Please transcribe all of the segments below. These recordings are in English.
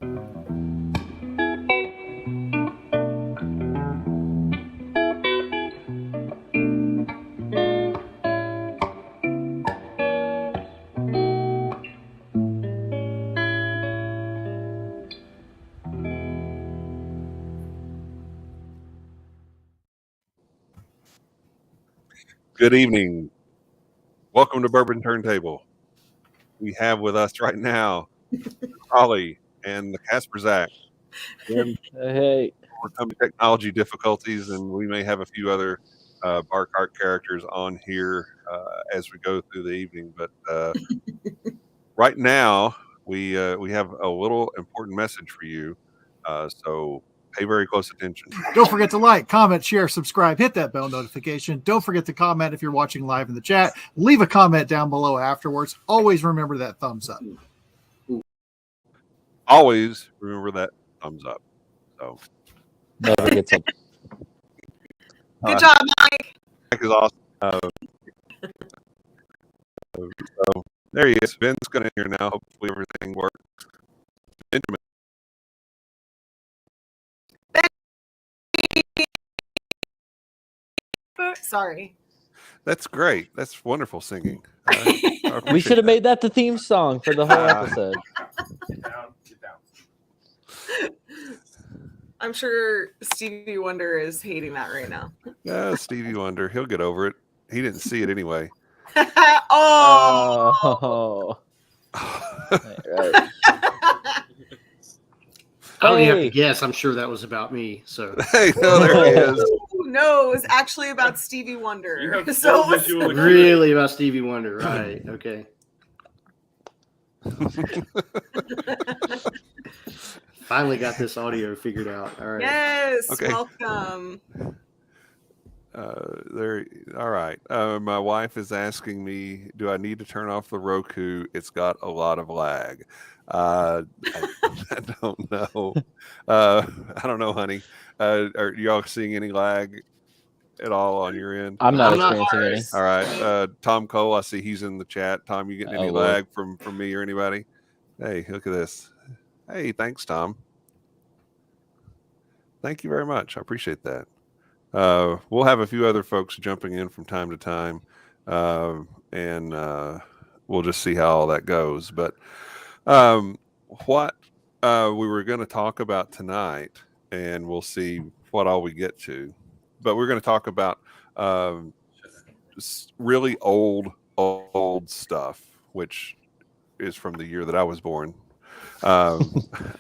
Good evening. Welcome to Bourbon Turntable. We have with us right now Holly and the Casper Zach. Hey. Overcome technology difficulties, and we may have a few other bar cart characters on here as we go through the evening. But right now, we have a little important message for you. So pay very close attention. Don't forget to like, comment, share, subscribe, hit that bell notification. Don't forget to comment if you're watching live in the chat. Leave a comment down below afterwards. Always remember that thumbs up. Always remember that thumbs up. So never gets up. Good job, Mike. Mike is awesome. So there he is. Ben's going to hear now. Hopefully everything works. Benjamin. Sorry. That's great. That's wonderful singing. We should have made that the theme song for the whole episode. Get down. I'm sure Stevie Wonder is hating that right now. Yeah, Stevie Wonder. He'll get over it. He didn't see it anyway. Oh. Right. I don't even have to guess. I'm sure that was about me. So hey, no, there he is. No, it was actually about Stevie Wonder. Really about Stevie Wonder, right? Okay. Finally got this audio figured out. All right. Yes. Okay. Welcome. All right. My wife is asking me, do I need to turn off the Roku? It's got a lot of lag. I don't know. I don't know, honey. Are y'all seeing any lag at all on your end? I'm not experiencing any. All right. Tom Cole, I see he's in the chat. Tom, you getting any lag from me or anybody? Hey, look at this. Hey, thanks, Tom. Thank you very much. I appreciate that. We'll have a few other folks jumping in from time to time, and we'll just see how all that goes. But what we were going to talk about tonight, and we'll see what all we get to, but we're going to talk about really old stuff, which is from the year that I was born. I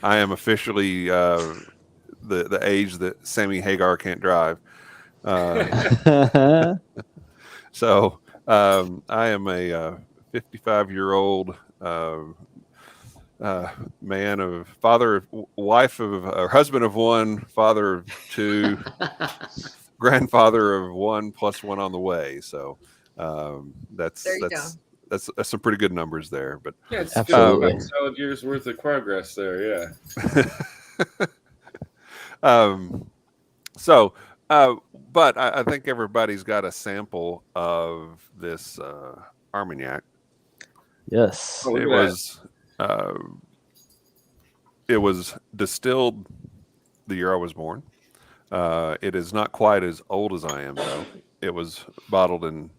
am officially the age that Sammy Hagar can't drive. So I am a 55-year-old man of husband of one, father of two, grandfather of one, plus one on the way. So that's some pretty good numbers there. But yeah, it's absolutely solid years worth of progress there. Yeah. But I think everybody's got a sample of this Armagnac. Yes. It was distilled the year I was born. It is not quite as old as I am, though. It was bottled in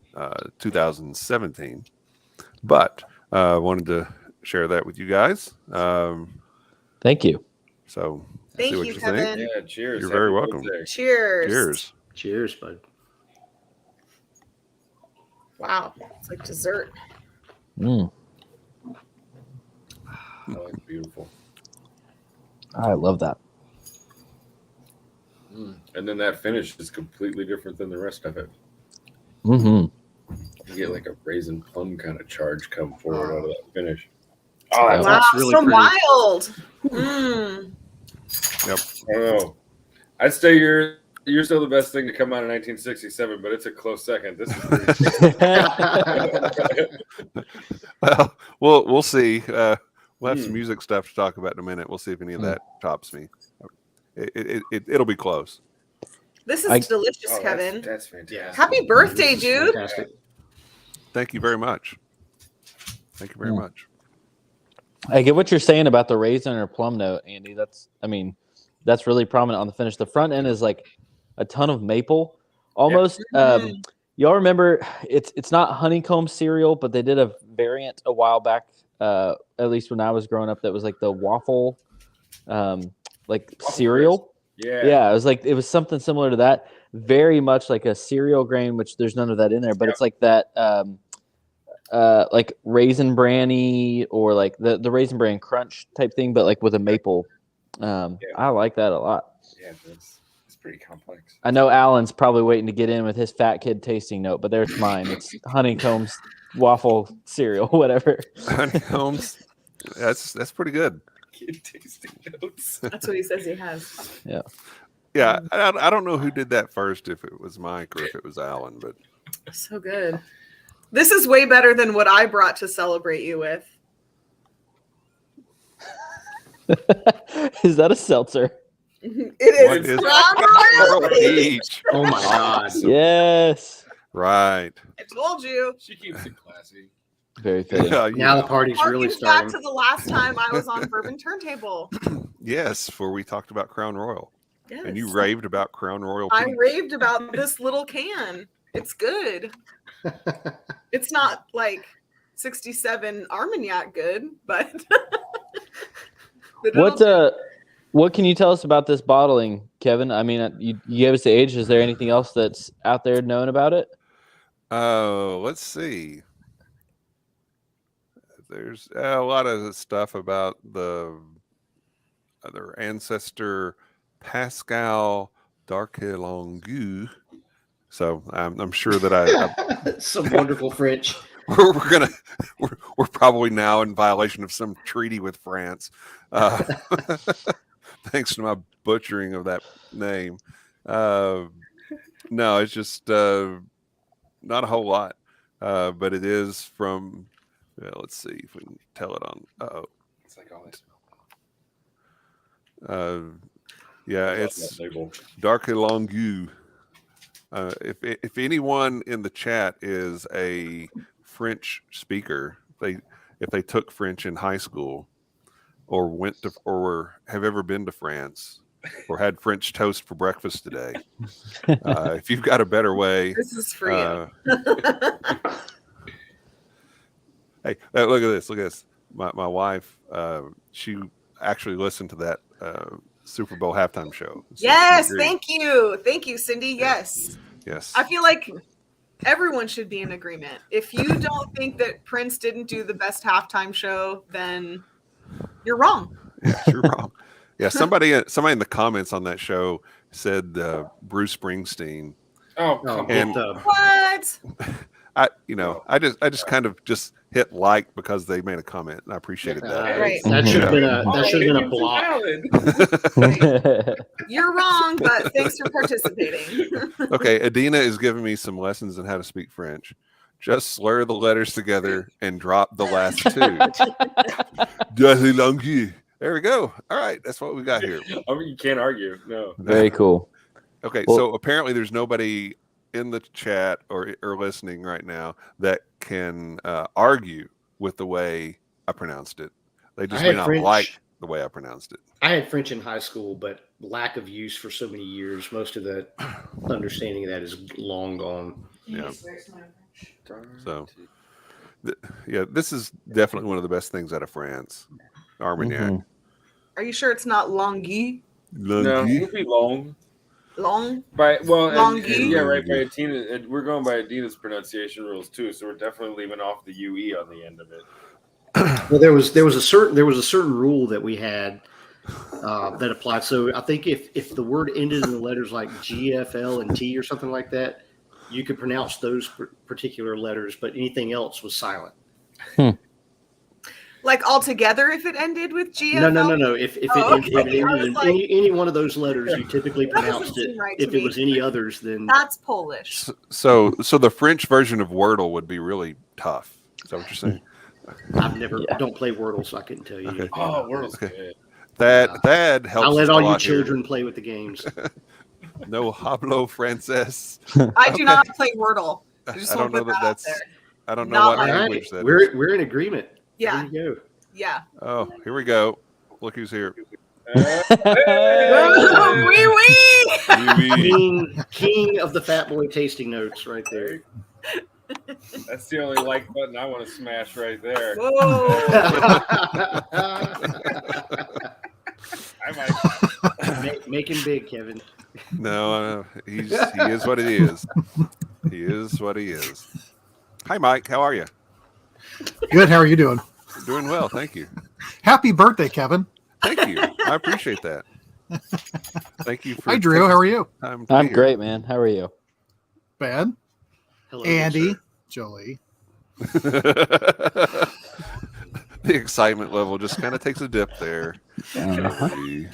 2017. But I wanted to share that with you guys. Thank you. So thank you, Kevin. Yeah, cheers. You're very welcome. Cheers. Cheers, bud. Wow, it's like dessert. Mm. Oh, it's beautiful. I love that. And then that finish is completely different than the rest of it. Mm-hmm. You get like a raisin plum kind of charge come forward out of that finish. Oh, that's really so pretty. Wild. Yep. Oh, I'd say you're still the best thing to come out in 1967, but it's a close second. This is pretty well, we'll see. We'll have some music stuff to talk about in a minute. We'll see if any of that tops me. It'll be close. This is delicious, Kevin. That's fantastic. Happy birthday, dude. Thank you very much. Thank you very much. I get what you're saying about the raisin or plum note, Andy. That's really prominent on the finish. The front end is like a ton of maple, almost. Y'all remember? It's not honeycomb cereal, but they did a variant a while back. At least when I was growing up, that was like the waffle, cereal. Yeah. It was something similar to that. Very much like a cereal grain, which there's none of that in there, but it's like that. Like Raisin Branny or like the Raisin Bran Crunch type thing, but like with a maple. I like that a lot. Yeah, it's pretty complex. I know Alan's probably waiting to get in with his fat kid tasting note, but there's mine. It's honeycombs waffle cereal, whatever. Honeycombs. That's pretty good. Kid tasting notes. That's what he says he has. Yeah. Yeah, I don't know who did that first, if it was Mike or if it was Alan, but So good. This is way better than what I brought to celebrate you with. Is that a seltzer? It is Crown Royal Peach. Oh my God. Yes. Right. I told you. She keeps it classy. Very fitting. Now the party's really Harkens back starting. to the last time I was on Bourbon Turntable. Yes, where we talked about Crown Royal. Yes. And you raved about Crown Royal I Peach. raved about this little can. It's good. It's not like 67 Armagnac good, but what can you tell us about this bottling, Kevin? I mean, you gave us the age. Is there anything else that's out there known about it? Let's see. There's a lot of stuff about their ancestor Pascal d'Arquelongue. So I'm sure that Some wonderful French. we're probably now in violation of some treaty with France. Thanks to my butchering of that name. No, it's just not a whole lot, but it is from. Let's see if we can tell it on. It's like all this. Yeah, it's d'Arquelongue. If anyone in the chat is a French speaker, if they took French in high school, or went to, or have ever been to France, or had French toast for breakfast today, if you've got a better way, this is for you. Hey, look at this! Look at this. My wife, she actually listened to that Super Bowl halftime show. So Yes, thank you, Cindy. Yes. I feel like everyone should be in agreement. If you don't think that Prince didn't do the best halftime show, then you're wrong. Yeah, you're wrong. Yeah, somebody in the comments on that show said Bruce Springsteen. What? I just kind of just hit like because they made a comment, and I appreciated that. Right. That should have been a block. You're wrong, but thanks for participating. Okay, Adina is giving me some lessons on how to speak French. Just slur the letters together and drop the last two. There we go. All right, that's what we got here. I mean, you can't argue. No. Very cool. Okay, so apparently there's nobody in the chat or listening right now that can argue with the way I pronounced it. They just may not like the way I pronounced it. I had French in high school, but lack of use for so many years. Most of the understanding of that is long gone. Yeah. So, this is definitely one of the best things out of France. Armagnac. Mm-hmm. Are you sure it's not Longuy? No, it would be long. Long? By Longuy? Yeah, right. By Adina, we're going by Adina's pronunciation rules too, so we're definitely leaving off the UE on the end of it. Well, there was a certain rule that we had that applied. So I think if the word ended in the letters like G, F, L, and T or something like that, you could pronounce those particular letters, but anything else was silent. Like altogether, if it ended with G? No. If it ended in any one of those letters, you typically pronounced it. Right if it was any others, then that's Polish. So the French version of Wordle would be really tough. Is that what you're saying? I've never don't play Wordle, so I couldn't tell you. Okay. Oh, Wordle's good. That helps. I'll let all you here. children play with the games. No hablo francés. I do not play Wordle. I don't know that's. I don't know Not what like language that is. We're in agreement. Yeah. There you go. Yeah. Oh, here we go. Look who's here. King of the Fat Boy tasting notes right there. That's the only like button I want to smash right there. Whoa. I might Make him big, Kevin. No, he is what he is. He is what he is. Hi, Mike. How are you? Good. How are you doing? Doing well, thank you. Happy birthday, Kevin. Thank you. I appreciate that. Thank you for. Hi, Drew. How are you? I'm great, man. How are you? Ben. Hello, Andy. Jolie. The excitement level just kind of takes a dip there. Right?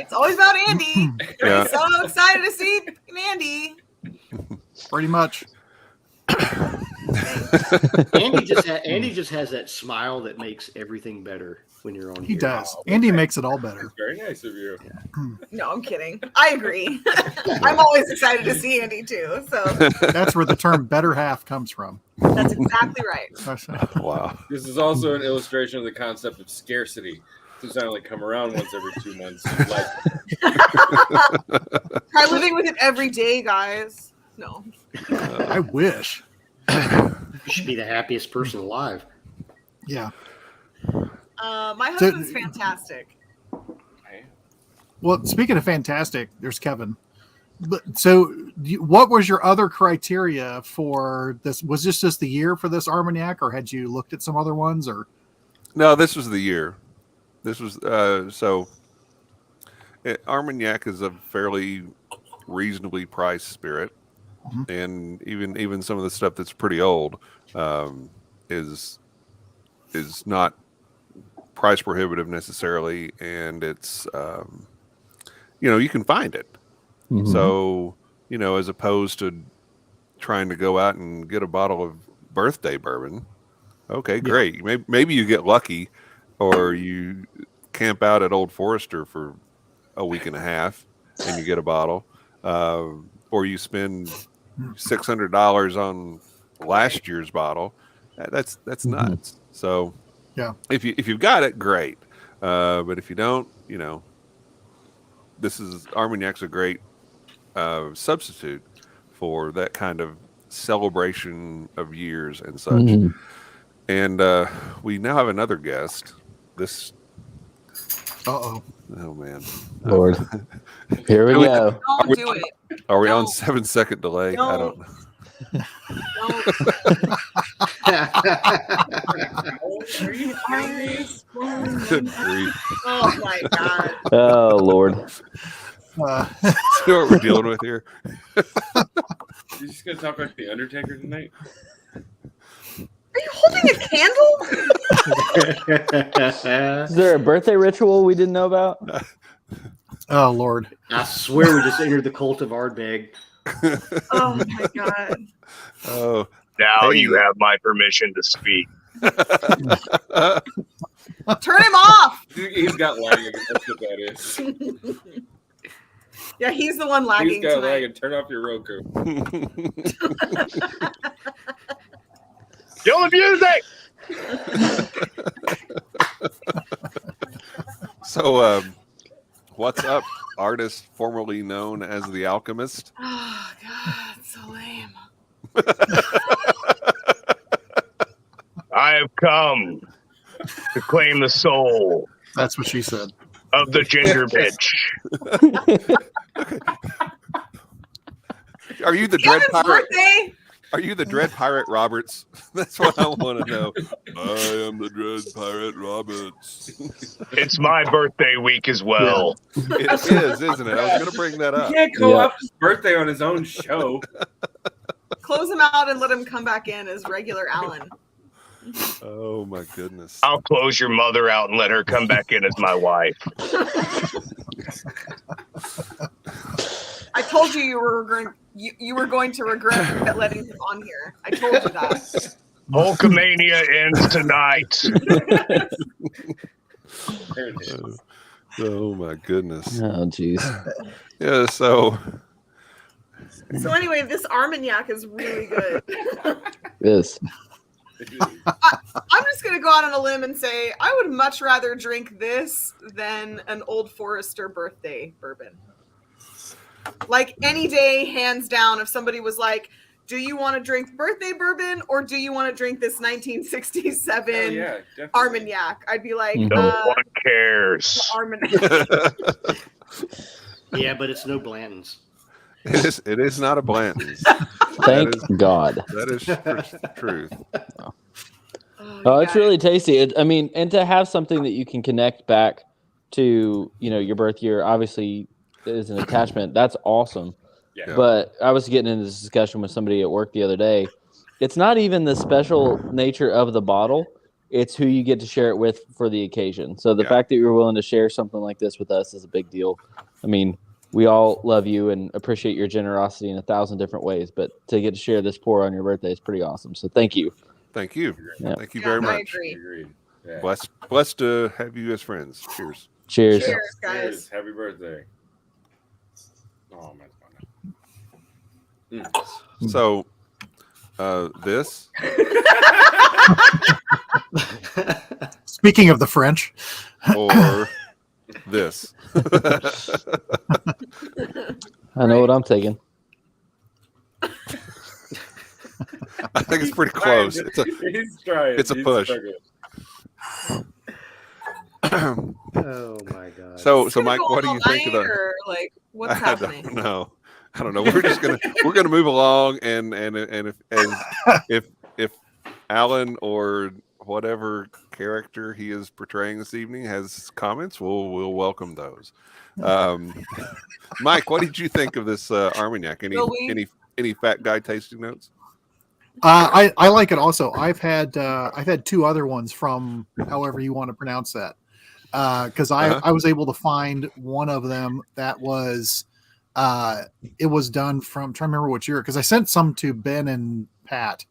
It's always about Andy. Yeah. So excited to see Andy. Pretty much. Andy just has that smile that makes everything better when you're on. He here. does. Oh, Andy okay. makes it all better. Very nice of you. No, I'm kidding. I agree. I'm always excited to see Andy too. So That's where the term better half comes from. that's exactly right. Wow. This is also an illustration of the concept of scarcity. Since I only come around once every 2 months. Like, Try living with it every day, guys. No. I wish. You should be the happiest person alive. Yeah. My husband's fantastic. Well, speaking of fantastic, there's Kevin. But so, what was your other criteria for this? Was this just the year for this Armagnac, or had you looked at some other ones? Or No, this was the year. This was Armagnac is a fairly reasonably priced spirit, and even some of the stuff that's pretty old is not price prohibitive necessarily, and it's you can find it. So as opposed to trying to go out and get a bottle of birthday bourbon, okay, great. Maybe you get lucky, or you camp out at Old Forester for a week and a half and you get a bottle, or you spend $600 on last year's bottle. That's nuts. So if you've got it, great. But if you don't, Armagnac's a great substitute for that kind of celebration of years and such. And we now have another guest. Oh man, Lord. Here we go. Don't do it. Are we on 7-second delay? I don't know. Good grief. Oh my God. Oh, Lord. See what we're dealing with here? you're just going to talk like The Undertaker tonight? Are you holding a candle? Is there a birthday ritual we didn't know about? oh Lord, I swear we just entered the cult of Ardbeg. Oh my God. Oh, now you have my permission to speak. Turn him off. He's got lagging. That's what that is. Yeah, he's the one lagging He's got tonight. lagging. Turn off your Roku. Kill the music! So, what's up, artist formerly known as The Alchemist? Oh God, so lame. I have come to claim the soul that's what she said. of the ginger bitch. Are you the Dread Kevin's Pirate? birthday. Are you the Dread Pirate Roberts? That's what I want to know. I am the Dread Pirate Roberts. It's my birthday week as well. It is, isn't it? I was going to bring that up. You can't go up his birthday on his own show. Close him out and let him come back in as regular Alan. Oh my goodness. I'll close your mother out and let her come back in as my wife. I told you you were going to regret letting him on here. I told you that. Hulkamania ends tonight. There it is. Oh my goodness. Oh, jeez. Yeah, so So anyway, this Armagnac is really good. This. I'm just going to go out on a limb and say I would much rather drink this than an Old Forester birthday bourbon. Like any day, hands down, if somebody was like, do you want to drink birthday bourbon or do you want to drink this 1967 Armagnac? I'd be like, no one cares. Armagnac. Yeah, but it's no Blanton's. It is not a Blanton's. Thank God. That is truth. Oh, it's really tasty. And to have something that you can connect back to, your birth year, obviously is an attachment. That's awesome. Yeah. But I was getting into this discussion with somebody at work the other day. It's not even the special nature of the bottle. It's who you get to share it with for the occasion. So the fact that you're willing to share something like this with us is a big deal. I mean, we all love you and appreciate your generosity in 1,000 different ways, but to get to share this pour on your birthday is pretty awesome. So thank you. Thank you. Yeah. Thank you very much. Agreed. Yeah. Blessed to have you as friends. Cheers. Cheers. Cheers, guys. Cheers. Happy birthday. Oh, man. So, this. Speaking of the French, or this. I know what I'm taking. I think it's pretty close. It's a push. Oh my God. So Mike, what do you think of that? Like, what's happening? I don't know. We're gonna move along, and if Alan or whatever character he is portraying this evening has comments, we'll welcome those. Mike, what did you think of this Armagnac? Any fat guy tasting notes? I like it also. I've had 2 other ones from however you want to pronounce that. Because I was able to find one of them that was it was done from, I'm trying to remember which year, because I sent some to Ben and Pat,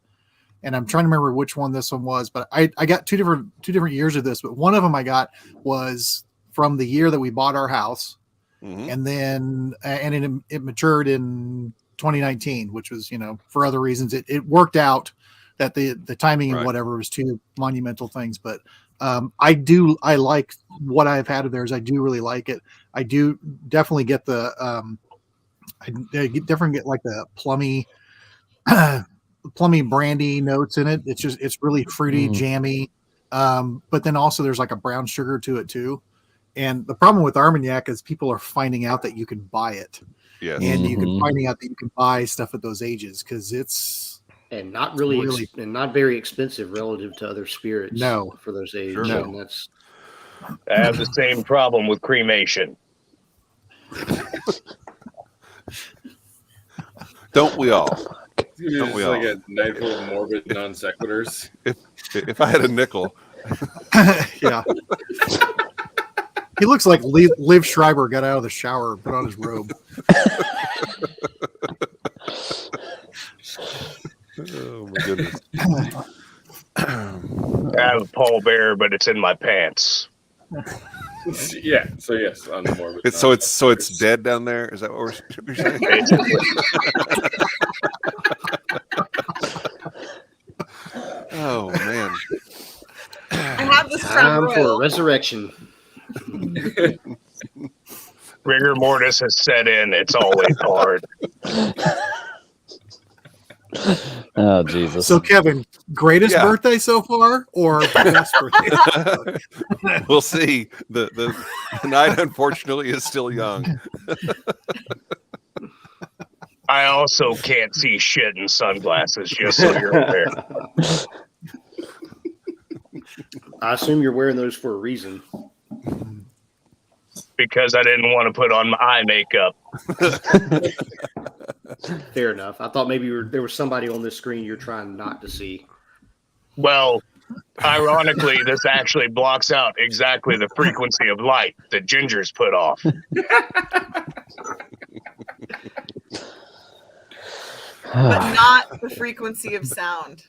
and I'm trying to remember which one this one was, but I got two different years of this, but one of them I got was from the year that we bought our house, and then it matured in 2019, which was, for other reasons it worked out that the timing and whatever was 2 monumental things, but I like what I've had of theirs. I do really like it. I do definitely get the I definitely get like the plummy brandy notes in it. It's really fruity, jammy. But then also there's like a brown sugar to it too. And the problem with Armagnac is people are finding out that you can buy it. Yes. And you can finding out that you can buy stuff at those ages because it's and not really and not very expensive relative to other spirits. No, for those ages. Sure. No. And that's I have the same problem with cremation. Don't we all? Don't we all? Like a night full of morbid non sequiturs. If I had a nickel. Yeah. He looks like Liv Schreiber got out of the shower and put on his robe. Oh my goodness. I have a pallbearer, but it's in my pants. Yeah. So yes, on the morbid. It's dead down there. Is that what you're saying? Oh man. I have this time for a resurrection. Rigor mortis has set in. It's always hard. Oh Jesus! So Kevin, greatest birthday so far, or best birthday? We'll see. The night, unfortunately, is still young. I also can't see shit in sunglasses. Just so you're aware. I assume you're wearing those for a reason. Because I didn't want to put on my eye makeup. Fair enough. I thought maybe there was somebody on this screen you're trying not to see. Well, ironically, this actually blocks out exactly the frequency of light that Ginger's put off. But not the frequency of sound.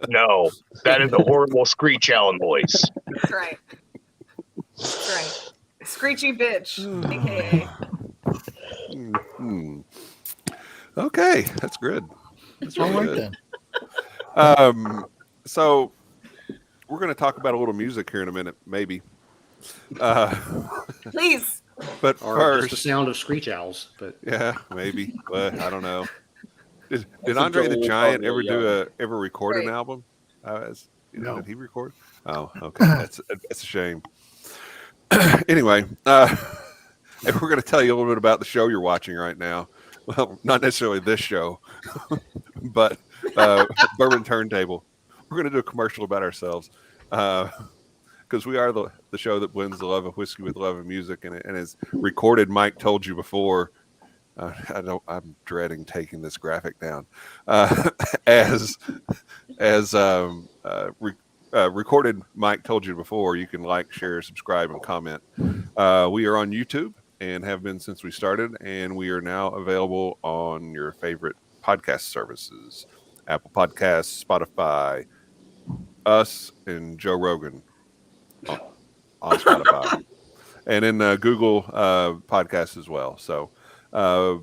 No, that is a horrible screech owl noise. That's right. That's right. Screechy bitch, aka. Okay, that's good. That's All really right good. then. So we're going to talk about a little music here in a minute, maybe. Please. But Or first, just the sound of screech owls. But yeah, maybe. But I don't know. Did That's Andre the Joel Giant probably, ever record an Right. album? No. Did he record? Oh, okay. That's a shame. Anyway, and we're going to tell you a little bit about the show you're watching right now. Well, not necessarily this show, but Bourbon Turntable. We're going to do a commercial about ourselves because we are the show that blends the love of whiskey with the love of music, and is recorded. Mike told you before. I'm dreading taking this graphic down. Recorded. Mike told you before. You can like, share, subscribe, and comment. We are on YouTube and have been since we started, and we are now available on your favorite podcast services: Apple Podcasts, Spotify, us, and Joe Rogan on Spotify, and in Google Podcasts as well. So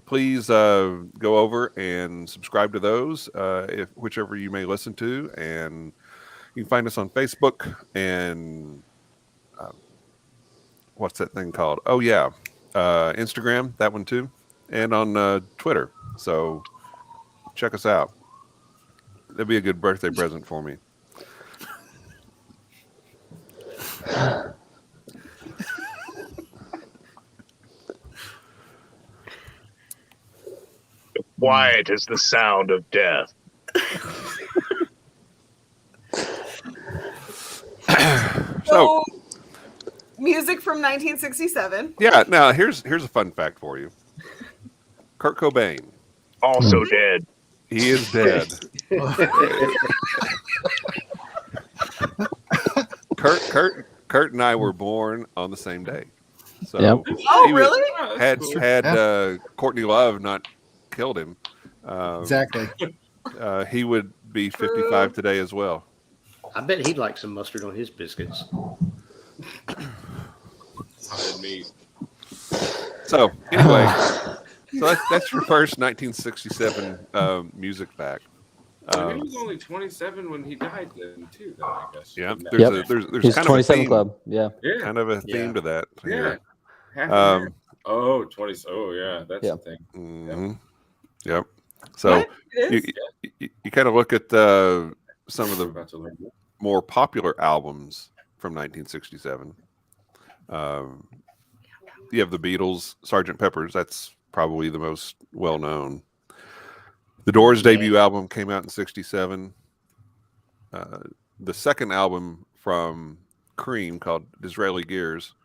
please go over and subscribe to those, whichever you may listen to, and you can find us on Facebook and what's that thing called? Oh yeah, Instagram, that one too, and on Twitter. So check us out. That'd be a good birthday present for me. Quiet is the sound of death. So, music from 1967. Yeah. Now here's a fun fact for you. Kurt Cobain. Also dead. He is dead. Kurt and I were born on the same day. So Yep. Oh, he was- really? had Courtney Love not killed him, Exactly. he would be 55 today as well. I bet he'd like some mustard on his biscuits. So anyway, so that's your first 1967 music fact. he was only 27 when he died then too, though, I guess. Yeah, Yep. there's He's kind 27 of a theme, Club. Yeah. Yeah. kind of a theme to that. Yeah. Here. Half Um, a Oh, 20. Oh, yeah. That's Yeah. the thing. Mhm. Yep. So What? It is? you kind of look at some of We're the about to learn more. more popular albums from 1967. You have the Beatles, Sgt. Pepper's. That's probably the most well known. The Doors' debut album came out in 67. The second album from Cream, called Disraeli Gears,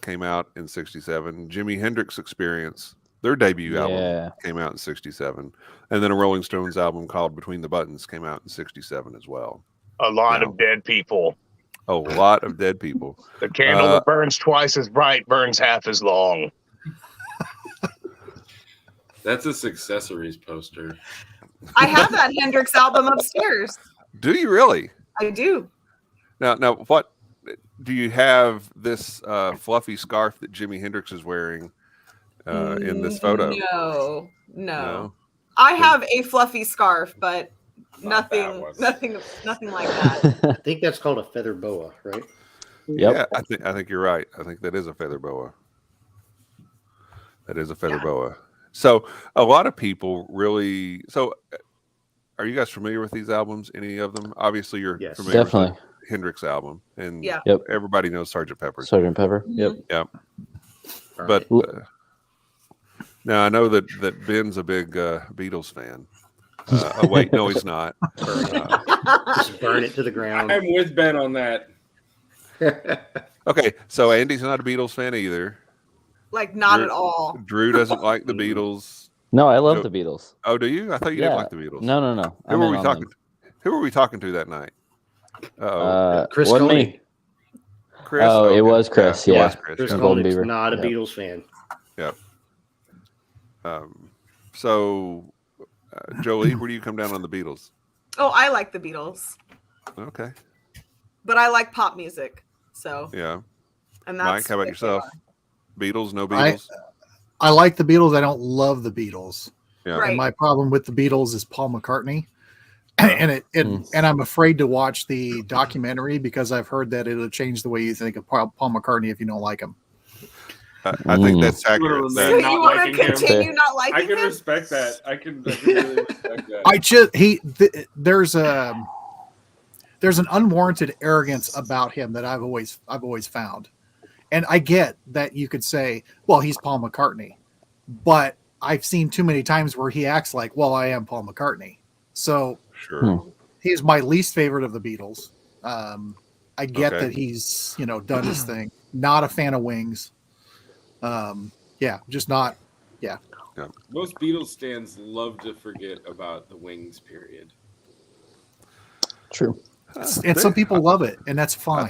came out in 67. Jimi Hendrix Experience, their debut album, came out in 67. And then a Rolling Stones album called Between the Buttons came out in 67 as well. A lot of dead people. A lot of dead people. The candle that burns twice as bright burns half as long. That's a Successories poster. I have that Hendrix album upstairs. Do you really? I do. Now, what do you have this fluffy scarf that Jimi Hendrix is wearing in this photo? No. I have a fluffy scarf, but nothing like that. I think that's called a feather boa, right? Yeah, I think you're right. I think that is a feather boa. That is a feather boa. So a lot of people really. So, are you guys familiar with these albums? Any of them? Obviously, you're familiar with the Hendrix album, and everybody knows Sgt. Pepper. Sgt. Pepper. Yep. Yep. But now I know that Ben's a big Beatles fan. Oh wait, no, he's not. Just burn it to the ground. I'm with Ben on that. Okay, so Andy's not a Beatles fan either. Like not at all. Drew doesn't like the Beatles. No, I love the Beatles. Oh, do you? I thought you didn't like the Beatles. No. Who were we talking? Who were we talking to that night? Chris wasn't Coney. me. Chris. Oh, it was Chris. Yeah, It was Chris. Chris Yeah. Golden Coney's Beaver. not a Beatles fan. Yep. So, Jolie, where do you come down on the Beatles? Oh, I like the Beatles. Okay. But I like pop music. So Yeah. and that's Mike, how about what they yourself? are. Beatles, no Beatles? I like the Beatles. I don't love the Beatles. Yeah. Right. And my problem with the Beatles is Paul McCartney. and I'm afraid to watch the documentary because I've heard that it'll change the way you think of Paul McCartney if you don't like him. I think that's accurate. So you want to continue not liking him? I can respect that. I can really respect that. There's an unwarranted arrogance about him that I've always found. And I get that you could say, well, he's Paul McCartney, but I've seen too many times where he acts like, well, I am Paul McCartney. So he's my least favorite of the Beatles. I get that he's, done his thing. Not a fan of Wings. Just not. Yeah. Most Beatles stands love to forget about the Wings period. True. And some people love it, and that's fine.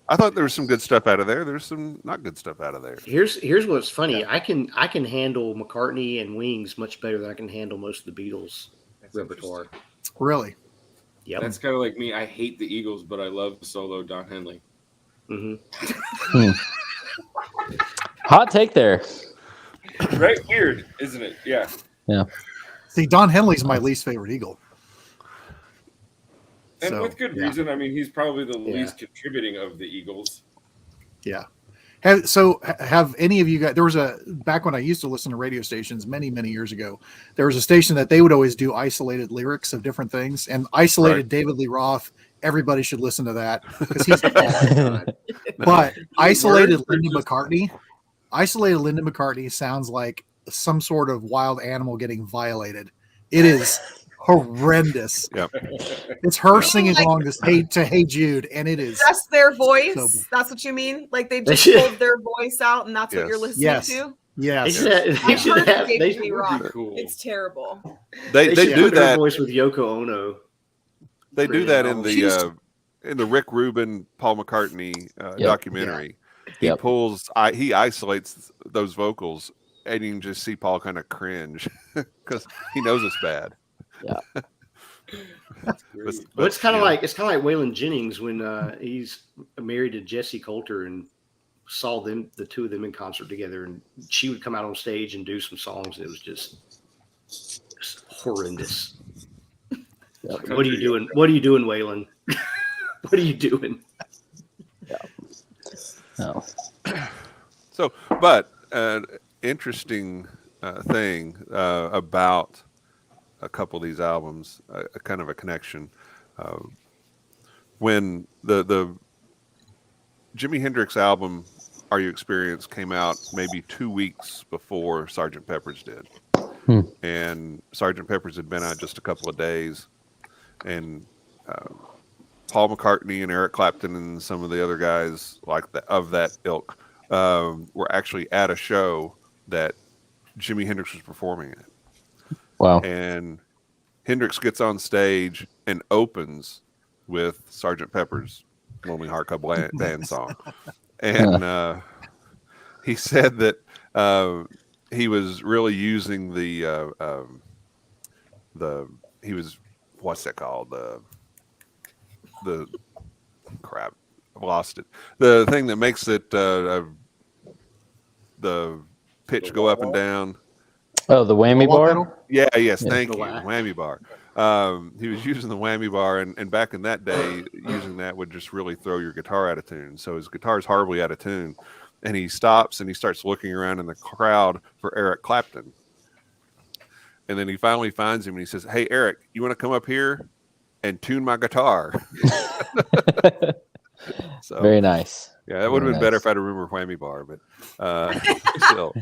I thought there was some good stuff out of there. There's some not good stuff out of there. Here's what's funny. I can handle McCartney and Wings much better than I can handle most of the Beatles repertoire. Really? Yep. That's kind of like me. I hate the Eagles, but I love the solo Don Henley. Mm-hmm. Hot take there. Right? Weird, isn't it? Yeah. Yeah. See, Don Henley's my least favorite Eagle. And with good reason. I mean, he's probably the least contributing of the Eagles. Yeah. Have any of you guys, there was back when I used to listen to radio stations many, many years ago, there was a station that they would always do isolated lyrics of different things, and isolated David Lee Roth. Everybody should listen to that because he's but isolated Linda McCartney sounds like some sort of wild animal getting violated. It is horrendous. Yep. It's her singing along to Hey Jude, and it is just their voice. That's what you mean? Like they just pulled their voice out, and that's what you're listening to? Yes. They should have. Cool. It's terrible. They do that voice with Yoko Ono. They do that in the Rick Rubin Paul McCartney documentary. Yeah. He isolates those vocals, and you can just see Paul kind of cringe because he knows it's bad. Yeah. But it's kind of like Waylon Jennings when he's married to Jessie Coulter and saw the two of them in concert together, and she would come out on stage and do some songs. It was just horrendous. Like, what are you doing? What are you doing, Waylon? What are you doing? Yeah. No. So, but interesting thing about a couple of these albums, a kind of a connection. When the Jimi Hendrix album, Are You Experienced, came out maybe 2 weeks before Sgt. Pepper's did. And Sgt. Pepper's had been out just a couple of days. And Paul McCartney and Eric Clapton and some of the other guys of that ilk were actually at a show that Jimi Hendrix was performing at. Wow. And Hendrix gets on stage and opens with Sgt. Pepper's Lonely Heart Club Band song. And he said that he was really using what's that called? The crap, I've lost it. The thing that makes it the pitch go up and down. Oh, the whammy bar? Yeah, yes, thank you. Whammy bar. He was using the whammy bar, and back in that day, using that would just really throw your guitar out of tune. So his guitar is horribly out of tune. And he stops and he starts looking around in the crowd for Eric Clapton. And then he finally finds him and he says, "Hey, Eric, you want to come up here and tune my guitar?" So, very nice. Yeah, that would have been better if I'd remember whammy bar, but still.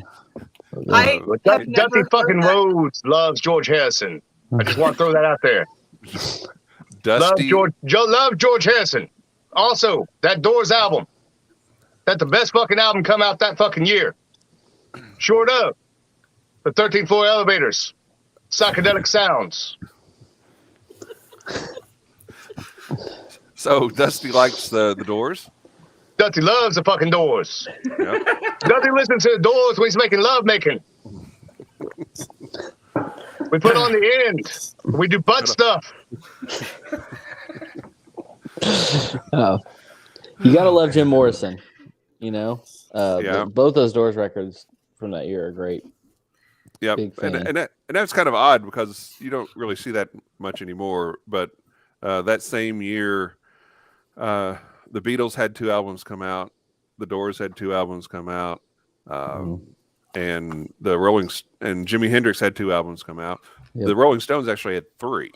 Dusty fucking Rhodes loves George Harrison. I just want to throw that out there. Dusty love George Harrison. Also, that Doors album. That's the best fucking album come out that fucking year. Short of the 13th Floor Elevators, Psychedelic Sounds. So Dusty likes the Doors? Dusty loves the fucking Doors. Yep. Dusty listens to the Doors when he's making love making. We put on the end. We do butt stuff. You gotta love Jim Morrison. Both those Doors records from that year are great. Yep. Big fan. And that's kind of odd because you don't really see that much anymore. But that same year, the Beatles had 2 albums come out. The Doors had 2 albums come out. And and Jimi Hendrix had 2 albums come out. Yep. The Rolling Stones actually had 3.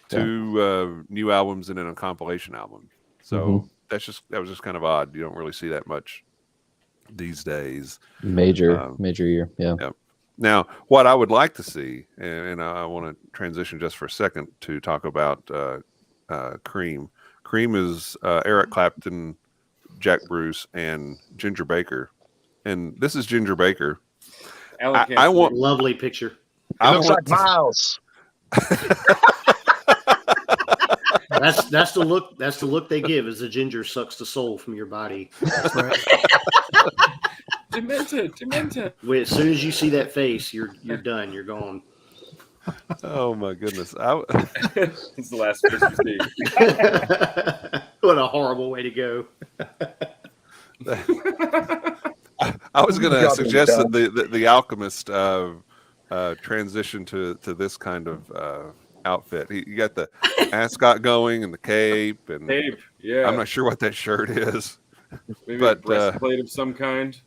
2 new albums and then a compilation album. So that was just kind of odd. You don't really see that much these days. Major year. Yeah. Now, what I would like to see, and I want to transition just for a second to talk about Cream. Cream is Eric Clapton, Jack Bruce, and Ginger Baker. And this is Ginger Baker. I want lovely picture. It looks like Miles. That's the look. That's the look they give. As the ginger sucks the soul from your body. That's right. Demented. As soon as you see that face, you're done. You're gone. Oh my goodness! It's the last Christmas Eve. What a horrible way to go. I was going to suggest that the Alchemist transition to this kind of outfit. You got the ascot going and the cape, and yeah. I'm not sure what that shirt is, maybe but a breastplate of some kind.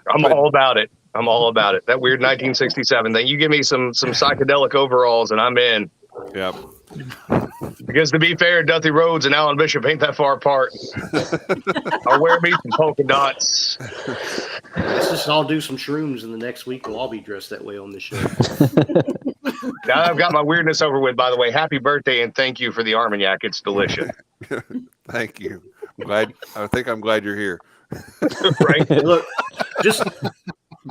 I'm all about it. I'm all about it. That weird 1967 thing. You give me some psychedelic overalls, and I'm in. Yeah. Because to be fair, Duthy Rhodes and Alan Bishop ain't that far apart. I'll wear me some polka dots. Let's just all do some shrooms, and the next week we'll all be dressed that way on this show. Now I've got my weirdness over with, by the way. Happy birthday, and thank you for the Armagnac. It's delicious. Thank you. I'm glad you're here. Right? Look, just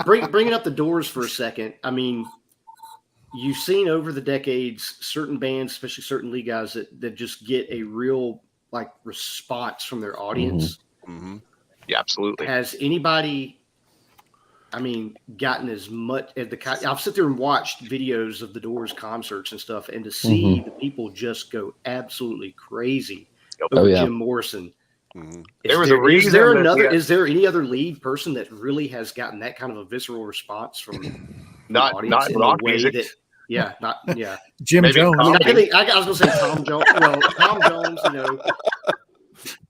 bringing up the Doors for a second. I mean, you've seen over the decades certain bands, especially certain lead guys, that just get a real response from their audience. Mm-hmm. Yeah, absolutely. Has anybody, gotten as much as I've sit there and watched videos of the Doors concerts and stuff, and to see the people just go absolutely crazy over Jim Morrison. Mm-hmm. Is there any other lead person that really has gotten that kind of a visceral response from not rock music? Jim Maybe Jones. I was going to say Tom Jones. Well, Tom Jones,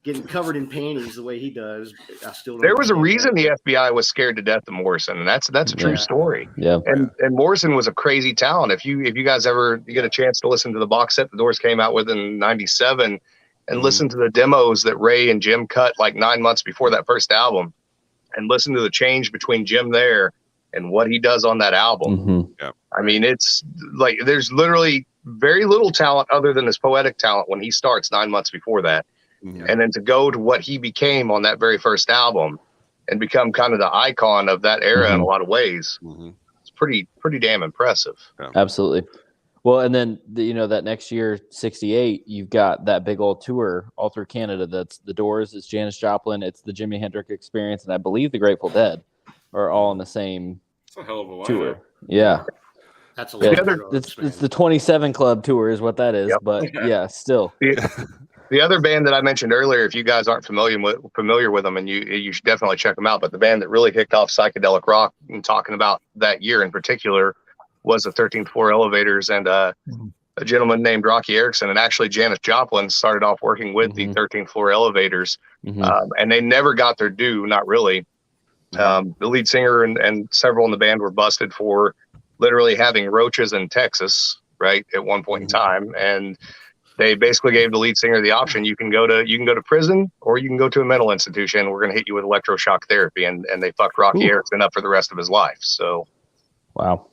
getting covered in panties the way he does. I still don't. There was a reason the FBI was scared to death of Morrison, and that's a true story. Yeah. And Morrison was a crazy talent. If you guys ever get a chance to listen to the box set the Doors came out with in '97, and listen to the demos that Ray and Jim cut 9 months before that first album, and listen to the change between Jim there and what he does on that album. Mm-hmm. Yeah. I mean, it's there's literally very little talent other than his poetic talent when he starts 9 months before that. Mm-hmm. And then to go to what he became on that very first album and become kind of the icon of that era in a lot of ways. Mm-hmm. It's pretty damn impressive. Yeah. Absolutely. Well, and then that next year, '68, you've got that big old tour all through Canada. That's the Doors, it's Janice Joplin, it's the Jimi Hendrix Experience, and I believe the Grateful Dead are all on the same It's a hell of a lineup. tour. Yeah, That's a it's the 27 Club tour is what that is. Yep. But yeah, still. The other band that I mentioned earlier, if you guys aren't familiar with them, and you should definitely check them out. But the band that really kicked off psychedelic rock, and talking about that year in particular, was the 13th Floor Elevators and a gentleman named Rocky Erickson. And actually, Janice Joplin started off working with the 13th Floor Elevators, and they never got their due, not really. The lead singer and several in the band were busted for literally having roaches in Texas, right, at one point in time, and they basically gave the lead singer the option: you can go to prison, or you can go to a mental institution. We're going to hit you with electroshock therapy, and they fucked Rocky Erickson up for the rest of his life. So, wow,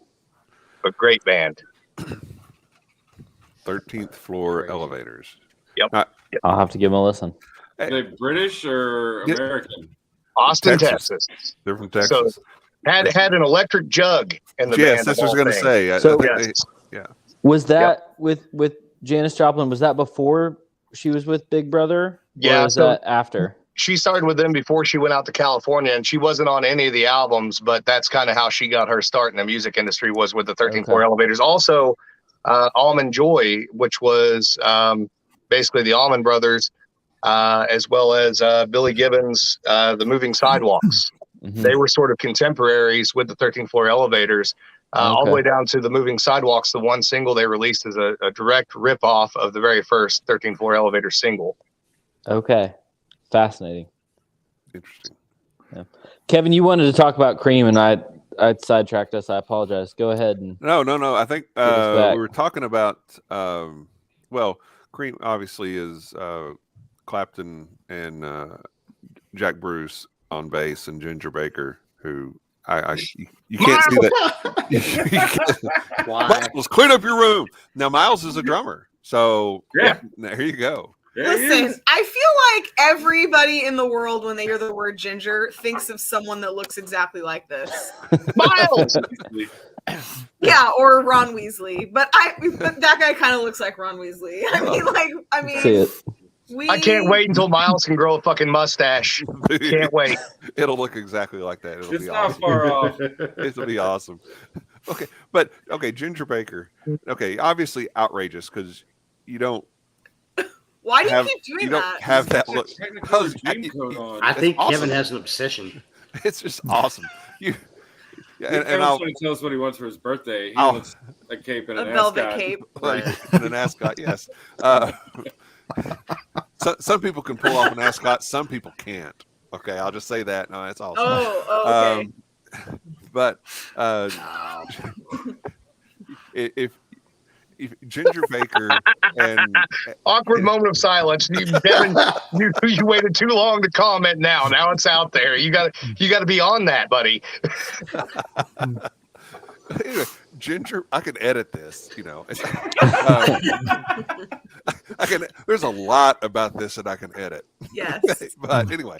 a great band. 13th Floor Elevators. Yep. I'll have to give them a listen. Are they British or American? Austin, Texas. They're from Texas. So had an electric jug in the band. Yes, that's what I was going to say. So, yeah. Was that with Janice Joplin? Was that before she was with Big Brother? Yeah. Or was that after? She started with them before she went out to California, and she wasn't on any of the albums, but that's kind of how she got her start in the music industry, was with the 13th Floor Elevators. Also, Almond Joy, which was basically the Allman Brothers, as well as Billy Gibbons, the Moving Sidewalks. They were sort of contemporaries with the 13th Floor Elevators, all the way down to the Moving Sidewalks. The one single they released is a direct ripoff of the very first 13th Floor Elevator single. Okay, fascinating. Interesting. Yeah. Kevin, you wanted to talk about Cream, and I sidetracked us. I apologize. Go ahead. And No. I think we were talking about. Well, Cream obviously is Clapton and Jack Bruce on bass, and Ginger Baker, who you can't see that. Miles, clean up your room. Now Miles is a drummer, so there you go. Listen, I feel like everybody in the world, when they hear the word Ginger, thinks of someone that looks exactly like this. Miles! Yeah, or Ron Weasley. But that guy kind of looks like Ron Weasley. See it. I can't wait until Miles can grow a fucking mustache. Can't wait. It'll look exactly like that. It'll be not awesome. far off. It'll be awesome. Okay, Ginger Baker. Okay, obviously outrageous because you don't. Why do you keep doing you that? don't have that look. I think awesome. Kevin has an obsession. It's just awesome. And I'll tell us what he wants for his birthday. He wants a cape and a velvet cape. And an ascot, yes. Some people can pull off an ascot. Some people can't. Okay, I'll just say that. No, that's awesome. Oh, okay. But if Ginger Baker and awkward moment of silence. Devin, you waited too long to comment. Now it's out there. You got to be on that, buddy. Anyway, Ginger, I can edit this. I can. There's a lot about this that I can edit. Yes. But anyway,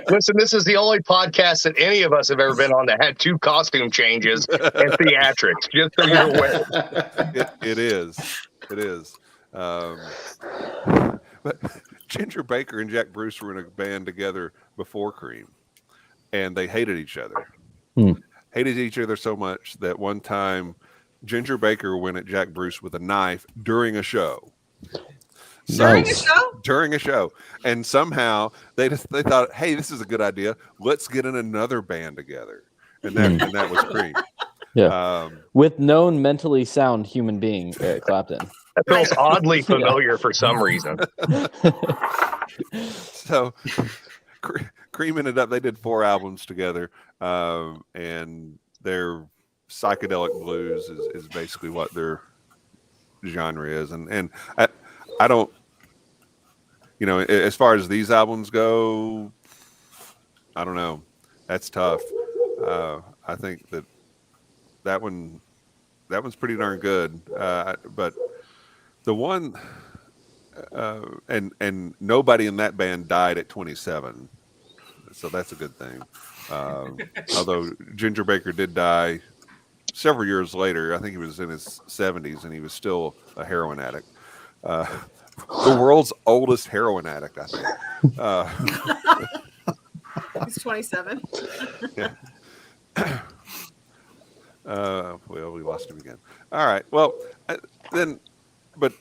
Listen, this is the only podcast that any of us have ever been on that had 2 costume changes and theatrics. Just so you're aware. It is. But Ginger Baker and Jack Bruce were in a band together before Cream, and they hated each other. Hated each other so much that one time Ginger Baker went at Jack Bruce with a knife during a show. During a show. And somehow they thought, hey, this is a good idea. Let's get in another band together. And that was Cream. Yeah. With known mentally sound human being, Eric Clapton. That feels oddly familiar for some reason. So Cream ended up, they did 4 albums together. And their psychedelic blues is basically what their genre is. And I don't, as far as these albums go, I don't know. That's tough. I think that one's pretty darn good. But the one, and nobody in that band died at 27. So that's a good thing. Although Ginger Baker did die several years later. I think he was in his 70s and he was still a heroin addict. The world's oldest heroin addict, I think. He's 27. Yeah. Well, we lost him again. All right. Well, but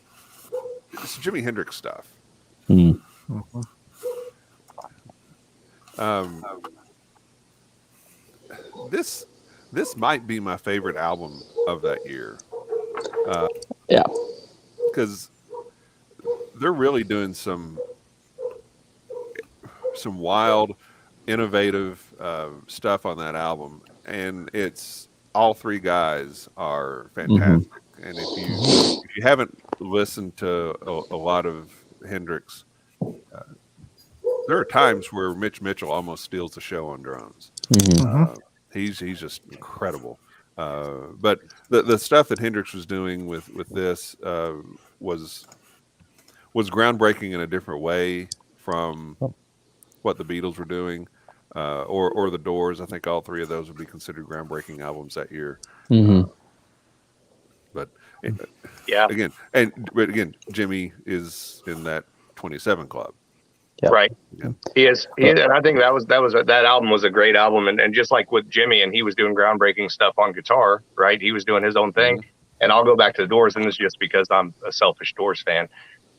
it's Jimi Hendrix stuff. This might be my favorite album of that year. Yeah, because they're really doing some wild, innovative stuff on that album, and it's all 3 guys are fantastic. And if you haven't listened to a lot of Hendrix, there are times where Mitch Mitchell almost steals the show on drums. He's just incredible. But the stuff that Hendrix was doing with this was groundbreaking in a different way from what the Beatles were doing, or the Doors. I think all 3 of those would be considered groundbreaking albums that year. But again, Jimmy is in that 27 club. Yep. Right. Yeah. He is, and I think that album was a great album, and just like with Jimmy, and he was doing groundbreaking stuff on guitar, right? He was doing his own thing. And I'll go back to the Doors, and this is just because I'm a selfish Doors fan.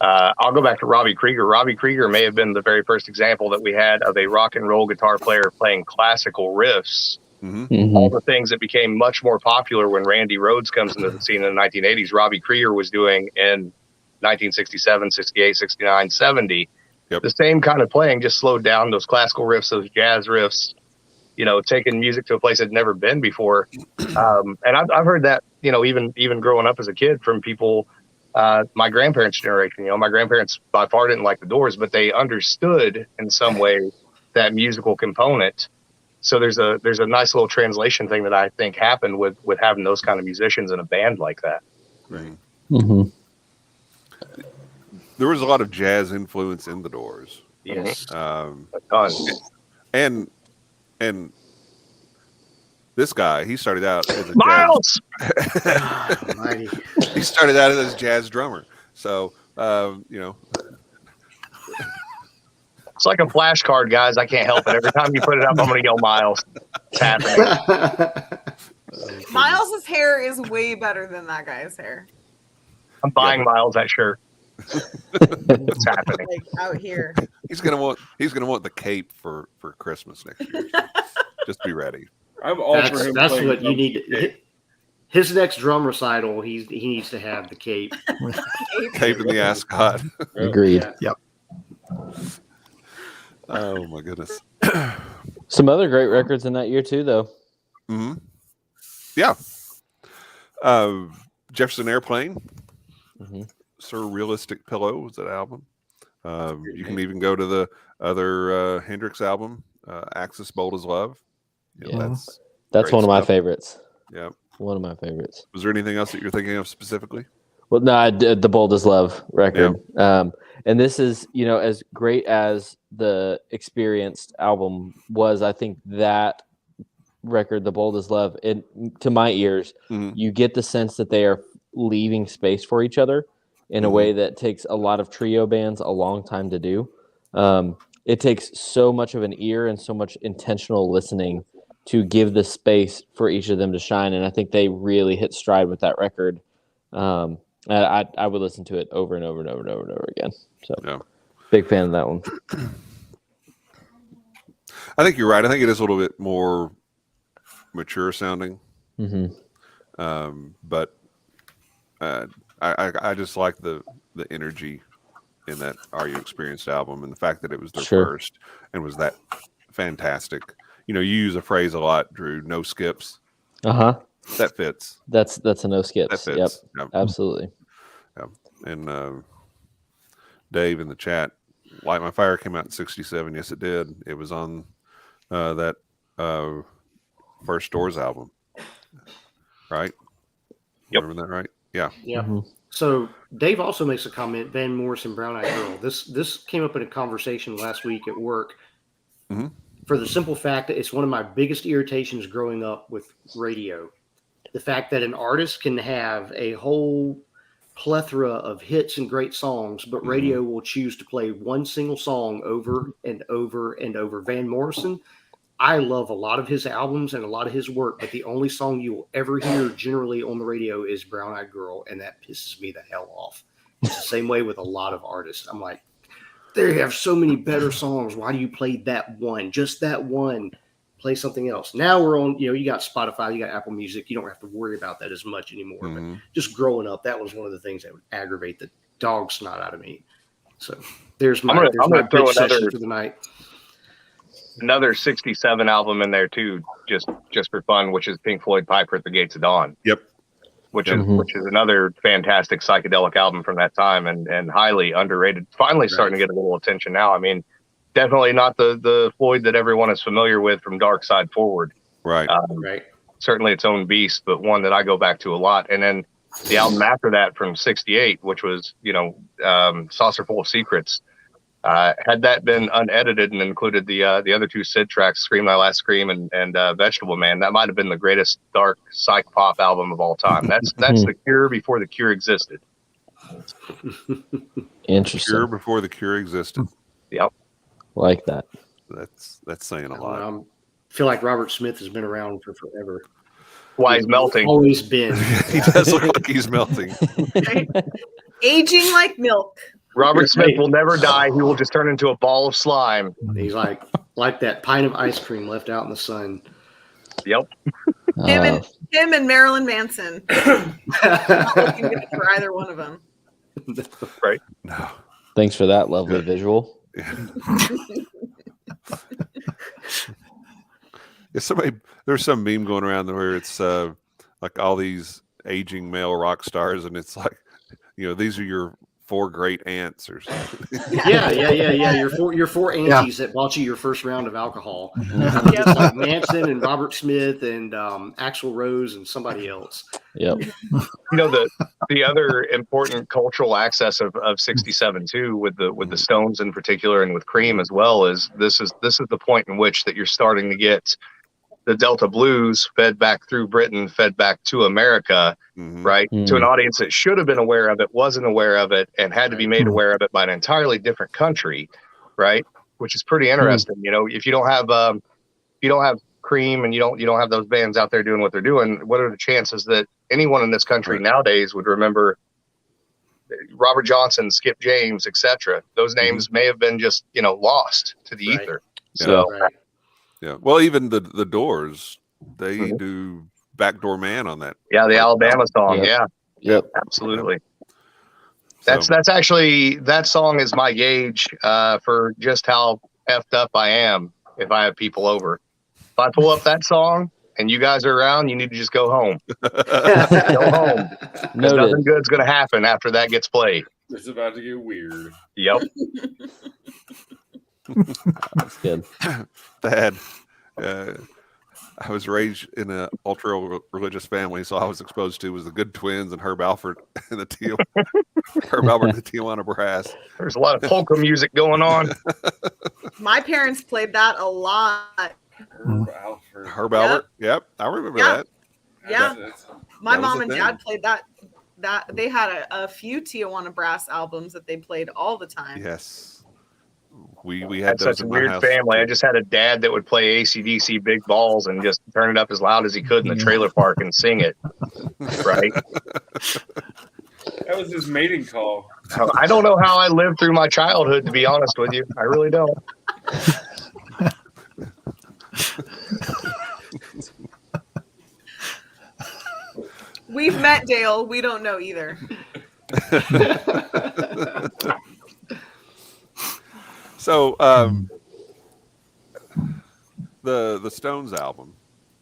I'll go back to Robbie Krieger. Robbie Krieger may have been the very first example that we had of a rock and roll guitar player playing classical riffs. All the things that became much more popular when Randy Rhoads comes into the scene in the 1980s, Robbie Krieger was doing in 1967, 68, 69, 70. The same kind of playing, just slowed down, those classical riffs, those jazz riffs, taking music to a place it'd never been before. And I've heard that, even growing up as a kid from people, my grandparents' generation. My grandparents by far didn't like the Doors, but they understood in some way that musical component. So there's a nice little translation thing that I think happened with having those kind of musicians in a band like that. Right. Mm-hmm. There was a lot of jazz influence in the Doors. Yes. A ton. And this guy, he started out as a Miles. he started out as a jazz drummer. So it's like a flashcard, guys. I can't help it. Every time you put it up, I'm going to yell Miles. It's happening. Miles's hair is way better than that guy's hair. I'm buying Miles that shirt. It's happening. Like out here. He's gonna want the cape for Christmas next year. Just be ready. I'm all for him. That's what you need. His next drum recital, he needs to have the cape. Cape and the ascot. Agreed. Yep. Oh my goodness. Some other great records in that year too, though. Mm-hmm. Yeah. Jefferson Airplane. Mm-hmm. Surrealistic Pillow was that album. You can even go to the other Hendrix album, Axis Bold as Love. That's one of my stuff. favorites. Yeah, one of my favorites. Was there anything else that you're thinking of specifically? Well, no, I did the Bold as Love record. Yeah. And this is, as great as the Experienced album was, I think that record, The Bold as Love, to my ears, you get the sense that they are leaving space for each other in a way that takes a lot of trio bands a long time to do. It takes so much of an ear and so much intentional listening to give the space for each of them to shine. And I think they really hit stride with that record. I would listen to it over and over and over and over and over again. So big fan of that one. I think you're right. I think it is a little bit more mature sounding. But I just like the energy in that Are You Experienced album, and the fact that it was their first and was that fantastic. You use a phrase a lot, Drew, no skips. That fits. That's a no skips. That fits. Yep. Absolutely. Yeah. And Dave in the chat, Light My Fire came out in 1967. Yes, it did. It was on that first Doors album. Right? Yep. Remember that right? Yeah. Yeah. So Dave also makes a comment, Van Morrison, Brown Eyed Girl. This came up in a conversation last week at work for the simple fact that it's one of my biggest irritations growing up with radio. The fact that an artist can have a whole plethora of hits and great songs, but radio will choose to play one single song over and over and over. Van Morrison, I love a lot of his albums and a lot of his work, but the only song you will ever hear generally on the radio is Brown Eyed Girl, and that pisses me the hell off. It's the same way with a lot of artists. I'm like, they have so many better songs. Why do you play that one? Just that one. Play something else. Now we're on, you got Spotify, you got Apple Music. You don't have to worry about that as much anymore. But just growing up, that was one of the things that would aggravate the dog snot out of me. So there's my bitch session for the night. Another 67 album in there too, just for fun, which is Pink Floyd Piper at the Gates of Dawn. Yep. Which is another fantastic psychedelic album from that time and highly underrated. Finally starting to get a little attention now. I mean, definitely not the Floyd that everyone is familiar with from Dark Side Forward. Right. Right. Certainly its own beast, but one that I go back to a lot. And then the album after that from 68, which was, Saucer Full of Secrets. Had that been unedited and included the other two Sid tracks, Scream Thy Last Scream and Vegetable Man, that might have been the greatest dark psych pop album of all time. That's The Cure before The Cure existed. Interesting. Cure before The Cure existed. Yep. Like that. That's saying a lot. I feel like Robert Smith has been around for forever. Why he's melting. Always been. He does look like he's melting. Aging like milk. Robert Smith will never die. He will just turn into a ball of slime. He's like that pint of ice cream left out in the sun. Yep. Him and Marilyn Manson. Not looking good for either one of them. Right. No. Thanks for that lovely visual. There's some meme going around where it's like all these aging male rock stars, and it's like, these are your 4 great aunts or something. Yeah. Your four aunties that bought you your first round of alcohol. It's like Manson and Robert Smith and Axl Rose and somebody else. Yep. The other important cultural access of '67 too, with the Stones in particular, and with Cream as well, is this is the point in which that you're starting to get the Delta blues fed back through Britain, fed back to America, right? To an audience that should have been aware of it, wasn't aware of it, and had to be made aware of it by an entirely different country, right? Which is pretty interesting. If you don't have Cream and you don't have those bands out there doing what they're doing, what are the chances that anyone in this country nowadays would remember Robert Johnson, Skip James, etc.? Those names may have been just lost to the ether. So. Yeah. Well, even the Doors, they do Backdoor Man on that. Yeah, the Alabama song. Yep. Yeah. Yep. Absolutely. That's actually, that song is my gauge for just how effed up I am if I have people over. If I pull up that song and you guys are around, you need to just go home. Go home. Because nothing good's going to happen after that gets played. It's about to get weird. Yep. That's good. Dad, I was raised in an ultra religious family, so I was exposed to was the Good Twins and Herb Alpert and the Tijuana Brass. There's a lot of polka music going on. My parents played that a lot. Herb Alpert. Yep, I remember that. Yeah, my mom and dad played that. They had a few Tijuana Brass albums that they played all the time. Yes. We had such a weird family. I just had a dad that would play AC/DC Big Balls and just turn it up as loud as he could in the trailer park and sing it. Right? That was his mating call. I don't know how I lived through my childhood, to be honest with you. I really don't. We've met Dale. We don't know either. So the Stones album,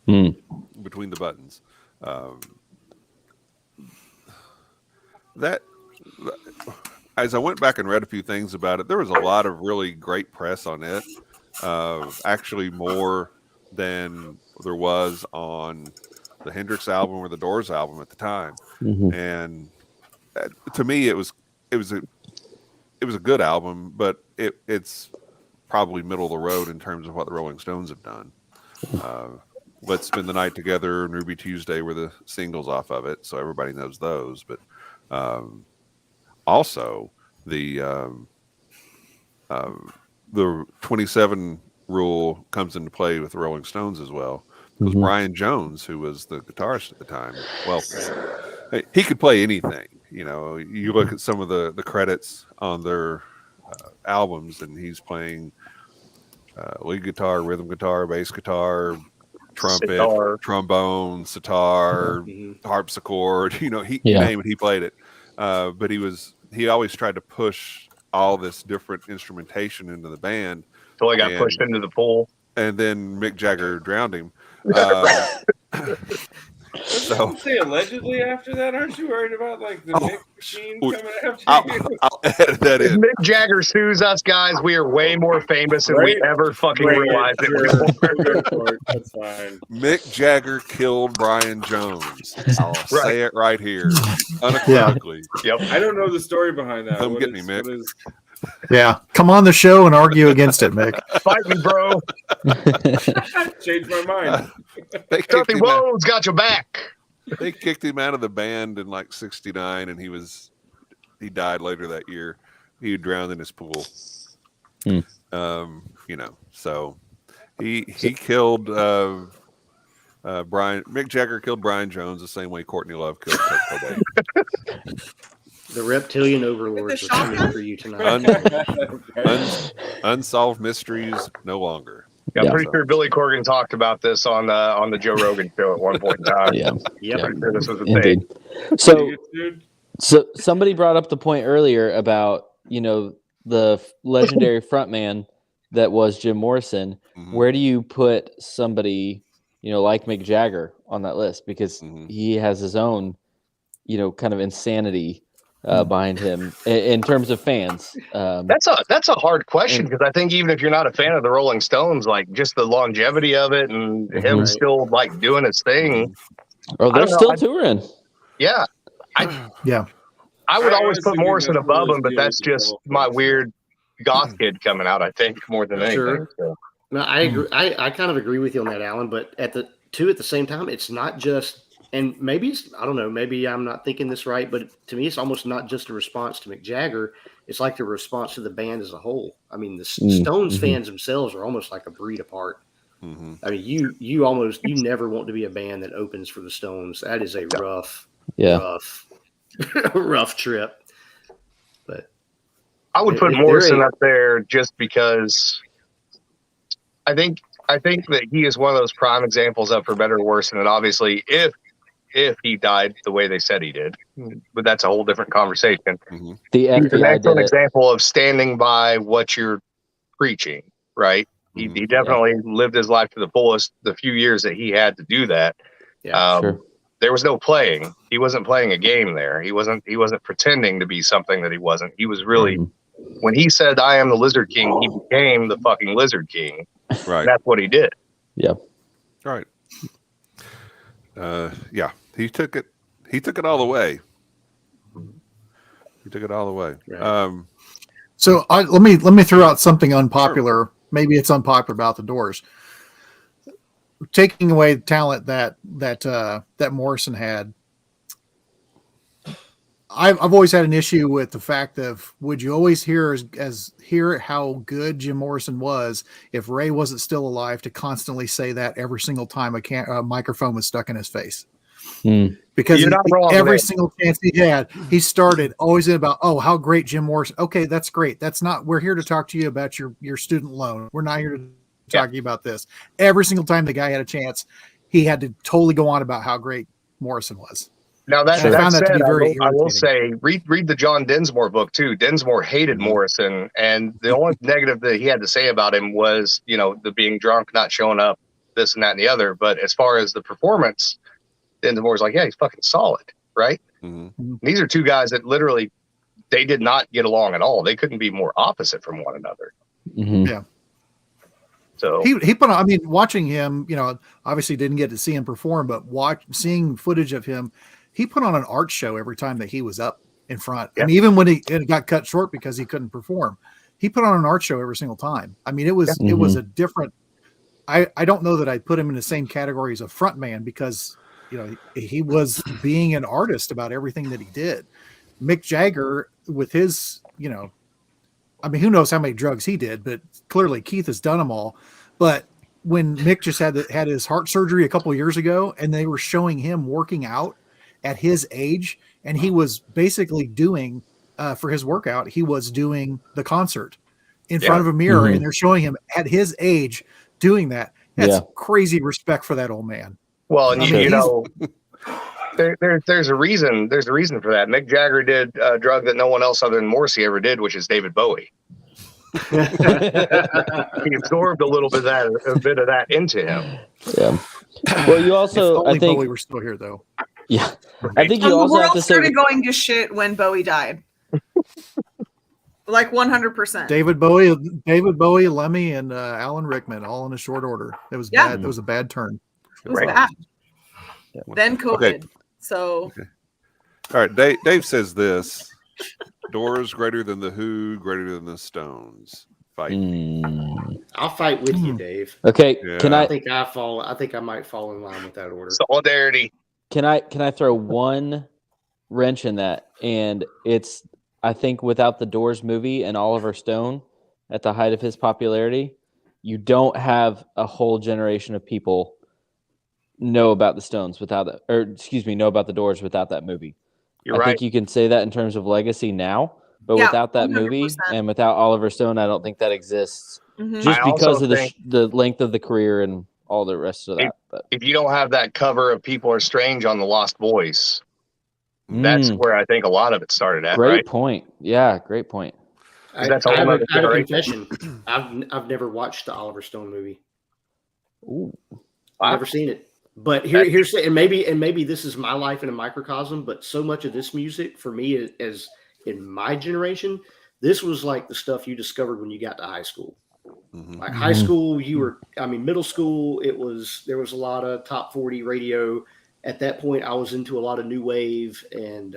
Between the Buttons, that as I went back and read a few things about it, there was a lot of really great press on it. Actually, more than there was on the Hendrix album or the Doors album at the time. And to me, it was a good album, but it's probably middle of the road in terms of what the Rolling Stones have done. Let's Spend the Night Together and Ruby Tuesday were the singles off of it, so everybody knows those. But also the 27 rule comes into play with the Rolling Stones as well, because Brian Jones, who was the guitarist at the time, well, he could play anything. You look at some of the credits on their albums, and he's playing lead guitar, rhythm guitar, bass guitar, trumpet, sitar, trombone, sitar, harpsichord. He name it, he played it. But he always tried to push all this different instrumentation into the band. Until he got pushed into the pool. And then Mick Jagger drowned him. So say allegedly after that, aren't you worried about the Mick machine coming after you? I'll edit that in. If Mick Jagger sues us, guys, we are way more famous than we ever fucking realized it. That's fine. Mick Jagger killed Brian Jones. I'll say it right here, unequivocally. Yep. I don't know the story behind that. Come get me, Mick. Yeah, come on the show and argue against it, Mick. Fight me, bro. Changed my mind. Tuffy Woes got your back. They kicked him out of the band in '69, and he died later that year. He drowned in his pool. So he killed Brian. Mick Jagger killed Brian Jones the same way Courtney Love killed Kurt Cobain. The reptilian overlords With are the coming shotgun? for you tonight. Unsolved mysteries no longer. Yeah, I'm Yeah. pretty sure Billy Corgan talked about this on the Joe Rogan show at one point in time. Yeah. Yep. Pretty sure this was a Indeed. thing. So somebody brought up the point earlier about, the legendary frontman that was Jim Morrison. Mhm. Where do you put somebody, like Mick Jagger on that list? Because he has his own, kind of insanity behind him in terms of fans. That's a hard question because I think even if you're not a fan of the Rolling Stones, like just the longevity of it and him still like doing his thing. Oh, they're still touring. Yeah. I would always put Morrison above him, but that's just my weird goth kid coming out, I think, more than anything. Sure. So. No, I agree. I kind of agree with you on that, Alan. But at the same time, it's not just, and maybe I don't know, maybe I'm not thinking this right, but to me, it's almost not just a response to Mick Jagger. It's like the response to the band as a whole. I mean, the Stones fans themselves are almost like a breed apart. Mm-hmm. I mean, you never want to be a band that opens for the Stones. That is a rough trip. But I would put Morrison up there just because I think that he is one of those prime examples of, for better or worse, and obviously if he died the way they said he did, but that's a whole different conversation. Mm-hmm. The FBI He's an excellent example of standing by what you're preaching, right? He definitely lived his life to the fullest the few years that he had to do that. Yeah, sure. There was no playing. He wasn't playing a game there. He wasn't pretending to be something that he wasn't. He was really, when he said, "I am the Lizard King," he became the fucking Lizard King. Right. And that's what he did. Yeah. Right. Yeah. He took it all the way. He took it all the way. Right. So let me throw out something unpopular. Sure. Maybe it's unpopular about the Doors. Taking away the talent that Morrison had, I've always had an issue with the fact of, would you always hear how good Jim Morrison was if Ray wasn't still alive to constantly say that every single time a microphone was stuck in his face? Because every single chance he had, he started always in about, oh, how great Jim Morrison. Okay, that's great. That's not, we're here to talk to you about your student loan. We're not here to talking about this. Every single time the guy had a chance, he had to totally go on about how great Morrison was. Now I will say, read the John Densmore book too. Densmore hated Morrison, and the only negative that he had to say about him was, the being drunk, not showing up, this and that and the other. But as far as the performance, Densmore's like, yeah, he's fucking solid, right? Mm-hmm. These are two guys that literally, they did not get along at all. They couldn't be more opposite from one another. Mm-hmm. Yeah. So he put on, I mean, watching him, obviously didn't get to see him perform, but seeing footage of him, he put on an art show every time that he was up in front. Yeah. I mean, even when it got cut short because he couldn't perform, he put on an art show every single time. I mean, it was a different, I don't know that I'd put him in the same category as a front man because, he was being an artist about everything that he did. Mick Jagger with his, I mean, who knows how many drugs he did, but clearly Keith has done them all. But when Mick just had his heart surgery a couple of years ago, and they were showing him working out at his age, and he was basically doing for his workout, he was doing the concert in front of a mirror, and they're showing him at his age doing that. That's crazy respect for that old man. Well, and there's a reason. There's a reason for that. Mick Jagger did a drug that no one else other than Morrissey ever did, which is David Bowie. He absorbed a little bit of that into him. Yeah. Well, you also, I think Bowie were still here though. Yeah, I think you also have to say the world started going to shit when Bowie died. Like 100%. David Bowie, Lemmy, and Alan Rickman, all in a short order. It was bad. It was a bad turn. It was bad. Then COVID. Okay. So. Okay. All right. Dave says this: Doors greater than the Who, greater than the Stones. Fight. I'll fight with you, Dave. Okay. Yeah. I think I might fall in line with that order. Solidarity. Can I throw one wrench in that? And it's, I think, without the Doors movie and Oliver Stone at the height of his popularity, you don't have a whole generation of people know about the Stones without that, know about the Doors without that movie. I think you can say that in terms of legacy now, but without that 100%. Movie and without Oliver Stone, I don't think that exists. Mm-hmm. Just because of the length of the career and all the rest of that. But if you don't have that cover of People Are Strange on the Lost Boys, that's where I think a lot of it started at. Great point. Yeah, great point. That's I have a confession. I've never watched the Oliver Stone movie. Ooh. I've never seen it. But here's and maybe this is my life in a microcosm, but so much of this music for me as in my generation, this was like the stuff you discovered when you got to high school. Mm-hmm. Like high school, middle school, there was a lot of top 40 radio. At that point, I was into a lot of new wave and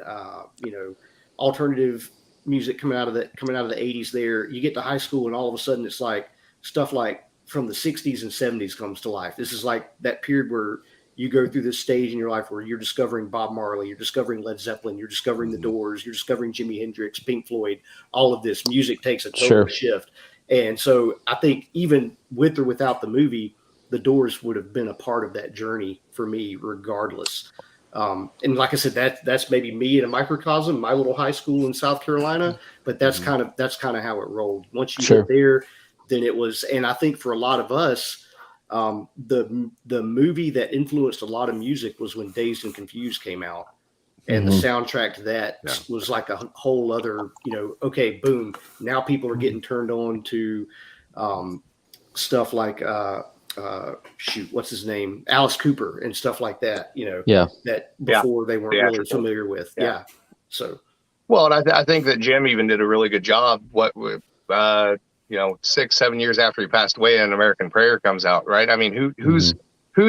alternative music coming out of the 80s. There, you get to high school, and all of a sudden, it's like stuff like from the 60s and 70s comes to life. This is like that period where you go through this stage in your life where you're discovering Bob Marley, you're discovering Led Zeppelin, you're discovering the Doors, you're discovering Jimi Hendrix, Pink Floyd. All of this music takes a total shift. And so I think even with or without the movie, the Doors would have been a part of that journey for me regardless. And like I said, that's maybe me in a microcosm, my little high school in South Carolina, but that's kind of how it rolled. Once you get there, then it was, and I think for a lot of us, the movie that influenced a lot of music was when Dazed and Confused came out. And the soundtrack to that was like a whole other, okay, boom. Now people are getting turned on to stuff like, what's his name? Alice Cooper and stuff like that, that before they weren't really familiar with. Yeah. So. Well, and I think that Jim even did a really good job. 6-7 years after he passed away, and American Prayer comes out, right? I mean, who's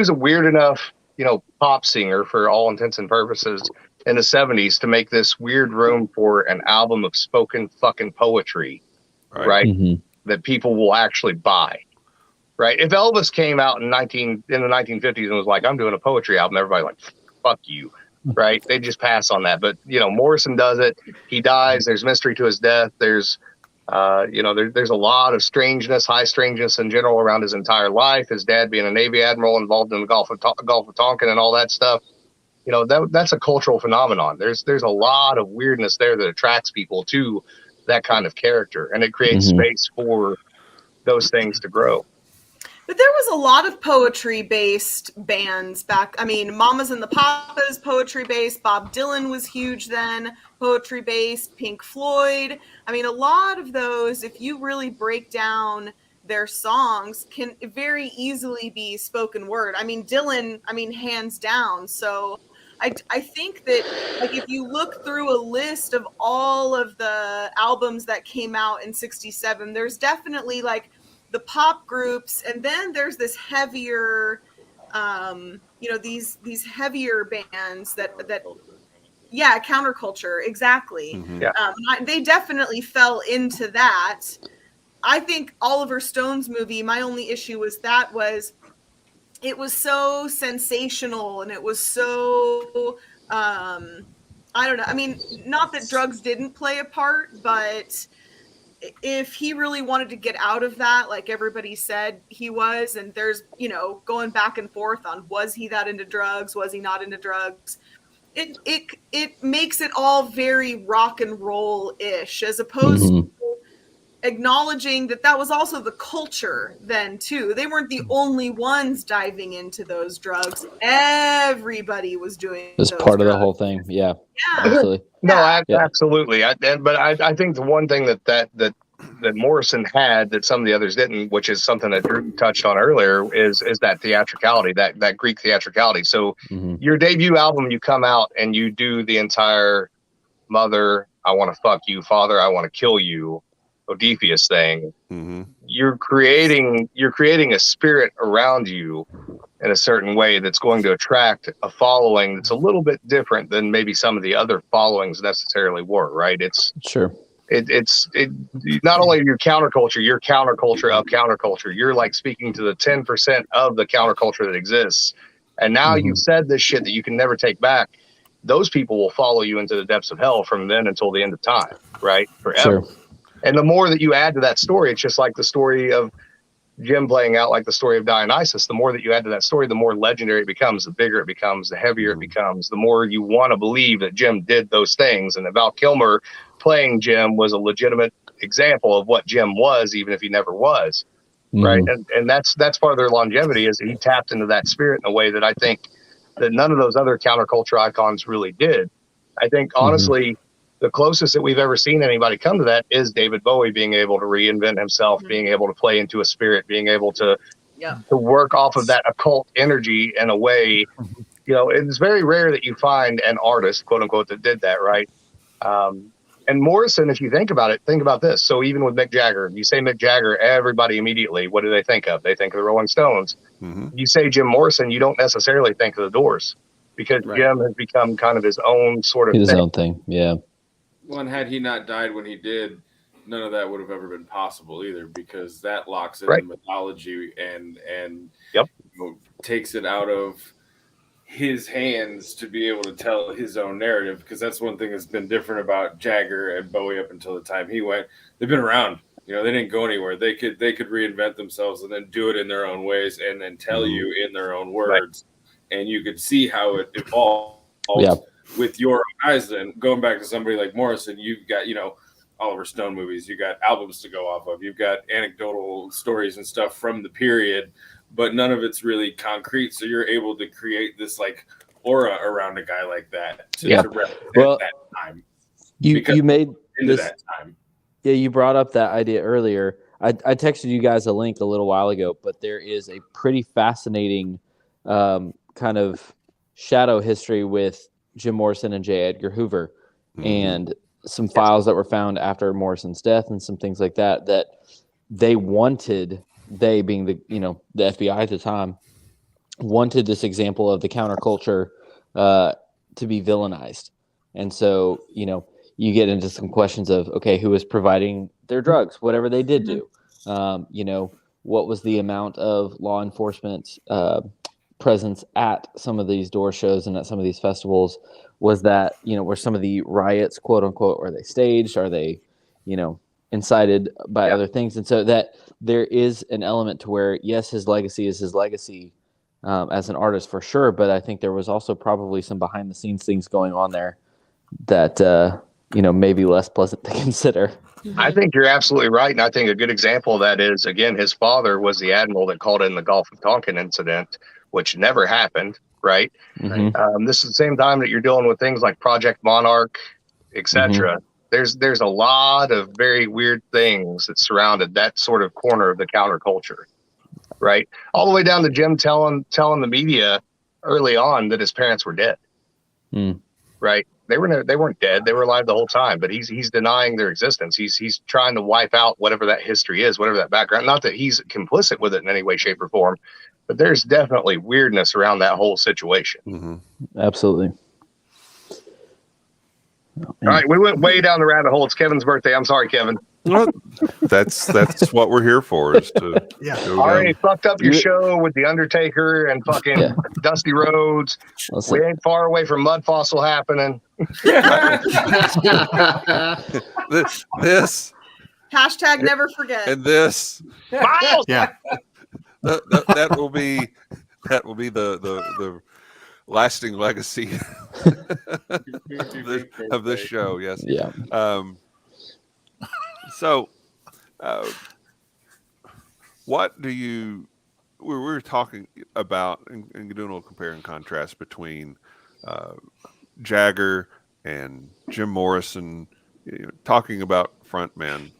a weird enough, pop singer for all intents and purposes in the 70s to make this weird room for an album of spoken fucking poetry, right? Mm-hmm. That people will actually buy, right? If Elvis came out in the 1950s and was like, I'm doing a poetry album, everybody like, fuck you, right? They just pass on that. But, Morrison does it. He dies. There's mystery to his death. There's, there's a lot of strangeness, high strangeness in general around his entire life. His dad being a Navy admiral involved in the Gulf of Tonkin and all that stuff. That's a cultural phenomenon. There's a lot of weirdness there that attracts people to that kind of character, and it creates space for those things to grow. But there was a lot of poetry-based bands back. I mean, Mamas and the Papas, poetry-based. Bob Dylan was huge then, poetry-based. Pink Floyd. I mean, a lot of those, if you really break down their songs, can very easily be spoken word. I mean, Dylan, hands down. So I think that, like, if you look through a list of all of the albums that came out in 67, there's definitely, like, the pop groups, and then there's this heavier, these heavier bands that counterculture, exactly. Mm-hmm. They definitely fell into that. I think Oliver Stone's movie, my only issue was it was so sensational, and it was so, I don't know. I mean, not that drugs didn't play a part, but if he really wanted to get out of that, like everybody said he was, and there's, going back and forth on, was he that into drugs? Was he not into drugs? It makes it all very rock and roll-ish, as opposed to acknowledging that was also the culture then too. They weren't the only ones diving into those drugs. Everybody was doing it. It's part of the whole thing. Yeah. Absolutely. No, absolutely. But I think the one thing that Morrison had that some of the others didn't, which is something that Drew touched on earlier, is that theatricality, that Greek theatricality. So your debut album, you come out and you do the entire Mother, I want to fuck you, Father, I want to kill you, Odysseus thing. Mm-hmm. You're creating a spirit around you in a certain way that's going to attract a following that's a little bit different than maybe some of the other followings necessarily were, right? It's not only your counterculture of counterculture. You're like speaking to the 10% of the counterculture that exists. And now you've said this shit that you can never take back. Those people will follow you into the depths of hell from then until the end of time, right? Forever. Sure. And the more that you add to that story, it's just like the story of Jim playing out like the story of Dionysus, the more that you add to that story, the more legendary it becomes, the bigger it becomes, the heavier it becomes, the more you want to believe that Jim did those things. And that Val Kilmer playing Jim was a legitimate example of what Jim was, even if he never was. Right. And that's part of their longevity, is he tapped into that spirit in a way that I think that none of those other counterculture icons really did. I think, honestly, the closest that we've ever seen anybody come to that is David Bowie being able to reinvent himself, being able to play into a spirit, being able to work off of that occult energy in a way. You know, it's very rare that you find an artist, quote unquote, that did that, right? And Morrison, if you think about it, think about this. So even with Mick Jagger, you say Mick Jagger, everybody immediately, what do they think of? They think of the Rolling Stones. You say Jim Morrison, you don't necessarily think of the Doors, because Jim has become kind of his own sort of his own thing. Yeah. Well, and had he not died when he did, none of that would have ever been possible either, because that locks in the mythology and you know, takes it out of his hands to be able to tell his own narrative. Because that's one thing that's been different about Jagger and Bowie up until the time he went. They've been around. You know, they didn't go anywhere. They could reinvent themselves and then do it in their own ways and then tell you in their own words. And you could see how it evolved. With your eyes. Then going back to somebody like Morrison, you've got, you know, Oliver Stone movies, you got albums to go off of, you've got anecdotal stories and stuff from the period, but none of it's really concrete. So you're able to create this like aura around a guy like that to represent that time. You made into this, that time. Yeah, you brought up that idea earlier. I texted you guys a link a little while ago, but there is a pretty fascinating kind of shadow history with Jim Morrison and J. Edgar Hoover, and some files that were found after Morrison's death and some things like that, that they being the, you know, the FBI at the time, wanted this example of the counterculture to be villainized. And so, you know, you get into some questions of, okay, who was providing their drugs, whatever they did do, you know, what was the amount of law enforcement presence at some of these door shows and at some of these festivals? Was that, you know, were some of the riots, quote unquote, are they staged? Are they, you know, incited by other things? And so that there is an element to where, yes, his legacy is his legacy as an artist for sure. But I think there was also probably some behind the scenes things going on there that, you know, maybe less pleasant to consider. I think you're absolutely right. And I think a good example of that is, again, his father was the admiral that called in the Gulf of Tonkin incident, which never happened, right? This is the same time that you're dealing with things like Project Monarch, etc. There's a lot of very weird things that surrounded that sort of corner of the counterculture, right? All the way down to Jim telling the media early on that his parents were dead, right? They weren't dead. They were alive the whole time, but he's denying their existence. He's trying to wipe out whatever that history is, whatever that background. Not that he's complicit with it in any way, shape, or form, but there's definitely weirdness around that whole situation. Absolutely. All right, we went way down the rabbit hole. It's Kevin's birthday. I'm sorry, Kevin. Well, that's what we're here for. Is to already fucked up your show with the Undertaker and fucking Dusty Rhodes. Listen. We ain't far away from Mud Fossil happening. this hashtag never forget. And this, Miles. that will be the lasting legacy of this show. Yes. Yeah. So, what do you? We were talking about and doing a little compare and contrast between Jagger and Jim Morrison, you know, talking about frontmen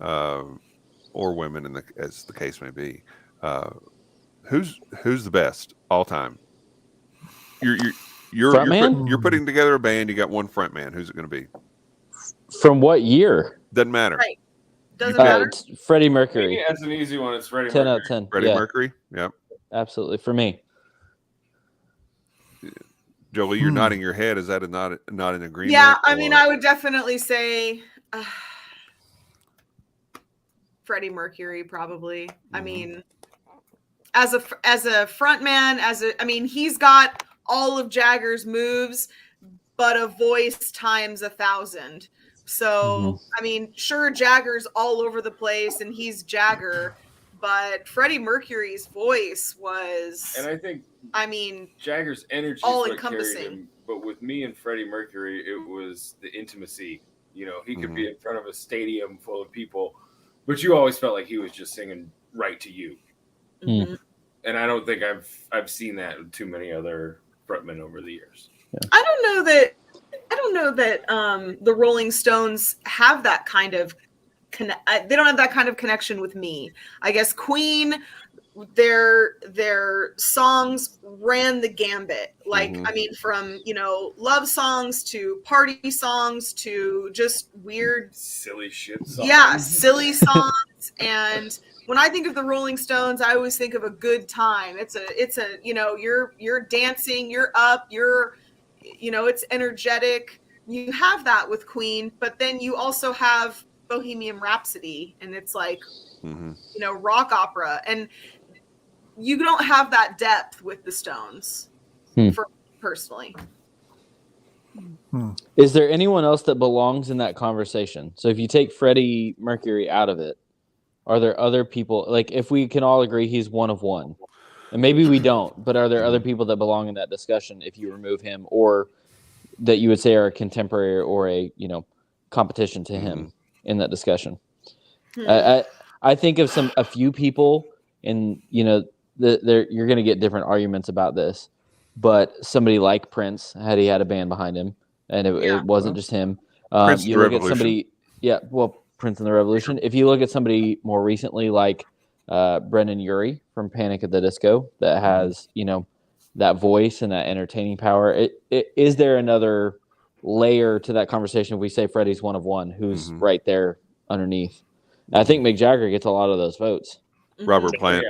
or women, as the case may be. Who's the best all time? You're putting together a band. You got one front man. Who's it going to be? From what year? Doesn't matter. Right. Doesn't matter. It's Freddie Mercury. Yeah, that's an easy one. It's Freddie 10 Mercury. out of 10. Freddie Mercury. Yep. Absolutely. For me. Jolie, you're nodding your head. Is that not an agreement? Yeah, I mean, I would definitely say Freddie Mercury, probably. I mean, as a front man, I mean, he's got all of Jagger's moves, but a voice times 1,000. So, I mean, sure, Jagger's all over the place and he's Jagger, but Freddie Mercury's voice was, And I think all Jagger's energy is what encompassing. carried him. But with me and Freddie Mercury, it was the intimacy. He could be in front of a stadium full of people, but you always felt like he was just singing right to you. Mm-hmm. And I don't think I've seen that with too many other frontmen over the years. Yeah. I don't know that the Rolling Stones have that kind of they don't have that kind of connection with me. I guess Queen, their songs ran the gambit. Like, from, love songs to party songs to just weird silly shit songs. Yeah, silly songs. And when I think of the Rolling Stones, I always think of a good time. It's a you're dancing, you're up, it's energetic. You have that with Queen, but then you also have Bohemian Rhapsody, and it's like, rock opera. And you don't have that depth with the Stones, for personally. Is there anyone else that belongs in that conversation? So if you take Freddie Mercury out of it, are there other people, like if we can all agree he's one of one, and maybe we don't, but are there other people that belong in that discussion if you remove him, or that you would say are a contemporary or a, competition to him in that discussion? I think of a few people, and you're going to get different arguments about this, but somebody like Prince, had he had a band behind him, and it wasn't just him. Prince you look at somebody, Prince and the Revolution. If you look at somebody more recently like Brendan Urie from Panic at the Disco, that has that voice and that entertaining power. Is there another layer to that conversation if we say Freddie's one of one, who's right there underneath? I think Mick Jagger gets a lot of those votes. Robert Plant.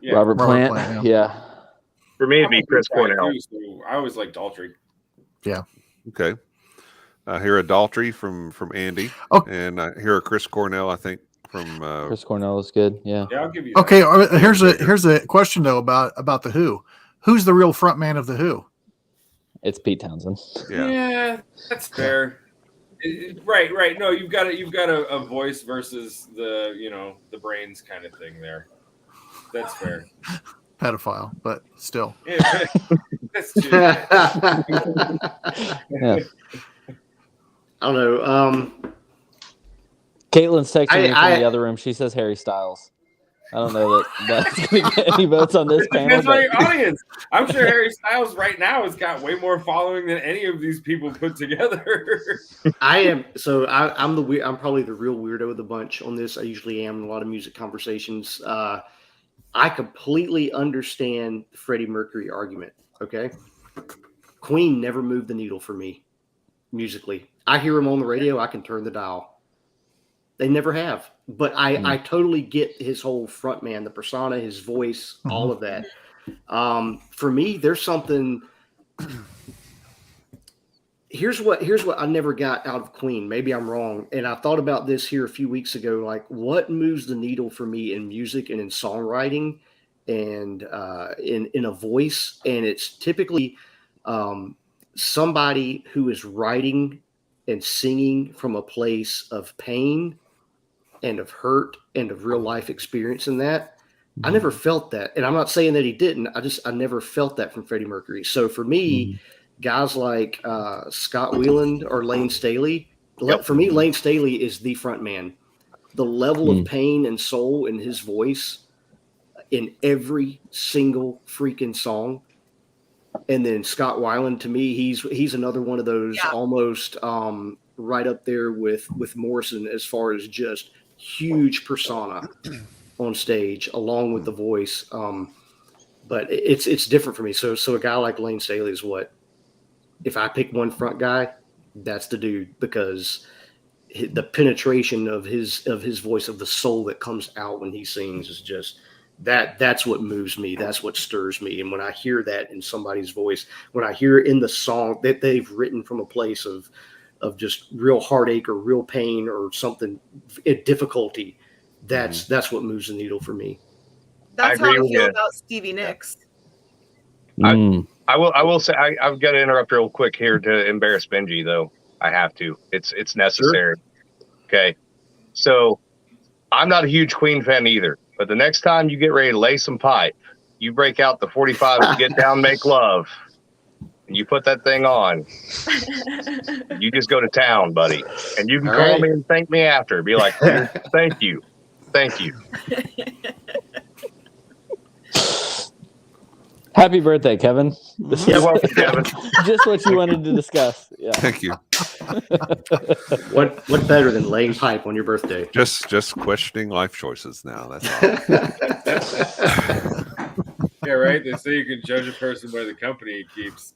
Yeah. Robert Plant. Yeah. For me, it'd be Chris Cornell. I always like Daltrey. Yeah. Okay. I hear a Daltrey from Andy. And I hear a Chris Cornell, I think, from Chris Cornell is good. Yeah. Yeah, I'll give you Okay, here's a question though about the Who. Who's the real front man of the Who? It's Pete Townsend. Yeah, that's fair. Right. No, you've got a voice versus the brains kind of thing there. That's fair. Pedophile, but still. Yeah, that's true. Yeah. I don't know. Caitlin's texting me from the other room. She says Harry Styles. I don't know that that's going to get any votes on this panel. Depends on your audience. I'm sure Harry Styles right now has got way more following than any of these people put together. I'm probably the real weirdo of the bunch on this. I usually am in a lot of music conversations. I completely understand the Freddie Mercury argument. Okay, Queen never moved the needle for me musically. I hear him on the radio, I can turn the dial. They never have. But I totally get his whole frontman, the persona, his voice, all of that. For me, there's something. Here's what I never got out of Queen. Maybe I'm wrong. And I thought about this here a few weeks ago. Like, what moves the needle for me in music and in songwriting and in a voice? And it's typically somebody who is writing and singing from a place of pain and of hurt and of real life experience in that. I never felt that. And I'm not saying that he didn't. I never felt that from Freddie Mercury. So for me, guys like Scott Weiland or Lane Staley, for me, Lane Staley is the front man. The level of pain and soul in his voice in every single freaking song. And then Scott Weiland, to me, he's another one of those almost right up there with Morrison as far as just huge persona on stage along with the voice. But it's different for me. So a guy like Lane Staley is what, if I pick one front guy, that's the dude, because the penetration of his voice, of the soul that comes out when he sings, is just that's what moves me. That's what stirs me. And when I hear that in somebody's voice, when I hear in the song that they've written from a place of just real heartache or real pain or something, difficulty, that's what moves the needle for me. That's how I feel about Stevie Nicks. I will say I've got to interrupt real quick here to embarrass Benji, though. I have to. It's necessary. Sure. Okay. So I'm not a huge Queen fan either. But the next time you get ready to lay some pipe, you break out the 45 to get down, make love, and you put that thing on. You just go to town, buddy. And you can call me and thank me after. Be like, thank you. Thank you. Happy birthday, Kevin. You're welcome, Kevin. Just what you wanted to discuss. Yeah. Thank you. What better than laying pipe on your birthday? Just questioning life choices now. That's all. Yeah, right. They say you can judge a person by the company he keeps.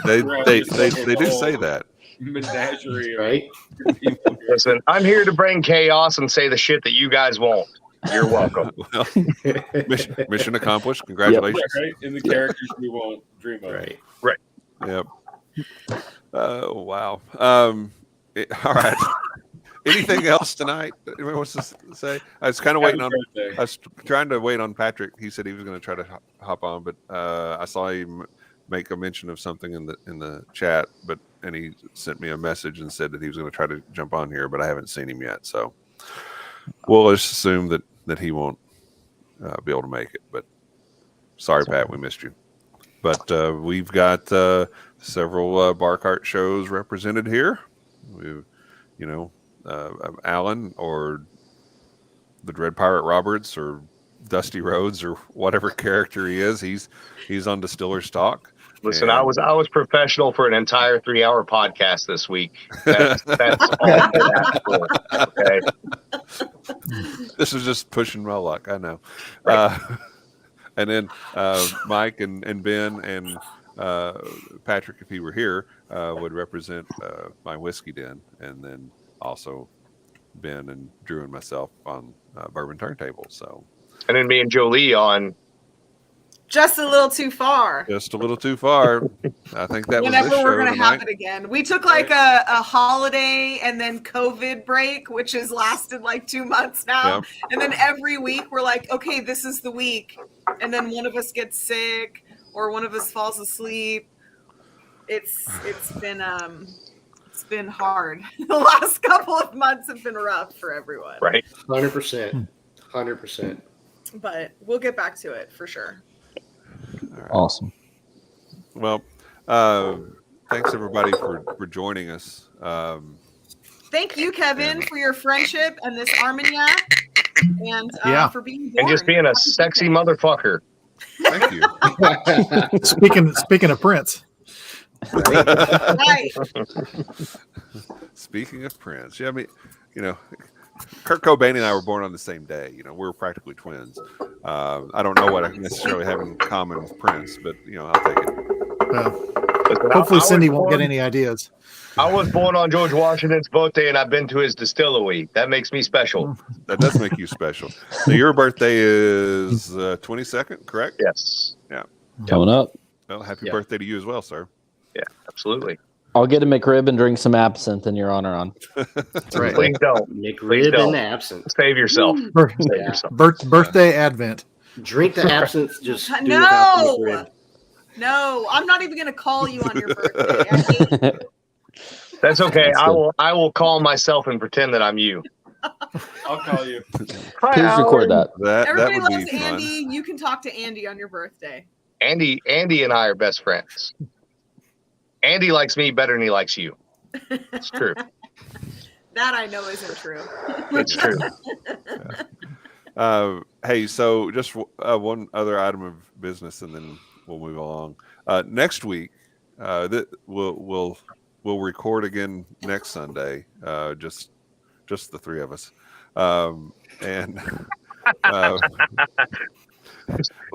They do say that. Menagerie, right? Listen, I'm here to bring chaos and say the shit that you guys won't. You're welcome. Well, mission accomplished. Congratulations. Yep. Right? In the characters we won't dream of. Right. Yep. Wow. All right. Anything else tonight? Anyone wants to say? I was kind of waiting on. I was trying to wait on Patrick. He said he was going to try to hop on, but I saw him make a mention of something in the chat, and he sent me a message and said that he was going to try to jump on here, but I haven't seen him yet. So we'll just assume that he won't be able to make it. But sorry, Pat, we missed you. But we've got several bar cart shows represented here. We've, Alan or the Dread Pirate Roberts or Dusty Rhodes or whatever character he is. He's on Distiller's Talk. Listen, I was professional for an entire 3-hour podcast this week. That's all I asked for. Okay. This is just pushing my luck. I know. Right. And then Mike and Ben and Patrick, if he were here, would represent my whiskey den, and then also Ben and Drew and myself on Bourbon Turntable. So, and then me and Jolie on Just a Little Too Far. Just a Little too far. I think that Whenever was this we're show going to have tonight. it again. We took like a holiday and then COVID break, which has lasted like 2 months now. Yep. And then every week we're like, okay, this is the week. And then one of us gets sick or one of us falls asleep. It's been hard. The last couple of months have been rough for everyone. right. 100%. 100%. But we'll get back to it for sure. All right. Awesome. Well, thanks everybody for joining us. Thank you, Kevin, for your friendship and this Armagnac, and for being born. And just being a sexy motherfucker. Thank you. Speaking of Prince. Right. Speaking of Prince, yeah, I mean, Kurt Cobain and I were born on the same day. We're practically twins. I don't know what I necessarily have in common with Prince, but I'll take it. Listen, Hopefully, I Cindy was won't get born- any ideas. I was born on George Washington's birthday, and I've been to his distillery. That makes me special. That does make you special. So your birthday is 22nd, correct? Yes. Yeah. Coming up. Well, happy Yeah. birthday to you as well, sir. Yeah, absolutely. I'll get a McRib and drink some absinthe in your honor on. That's right. Please don't. McRib don't. and absinthe. Save yourself. Bir- Save Yeah. yourself. birthday Advent. Drink the absinthe. Just do No! without the McRib. No, I'm not even going to call you on your birthday. I hate you. That's okay. That's I good. will call myself and pretend that I'm you. I'll call you. Please record that. That Everybody would loves be fun. Andy. You can talk to Andy on your birthday. Andy and I are best friends. Andy likes me better than he likes you. It's true. That I know isn't true. It's true. Hey, so just one other item of business, and then we'll move along. Next week, we'll record again next Sunday. Just the three of us, and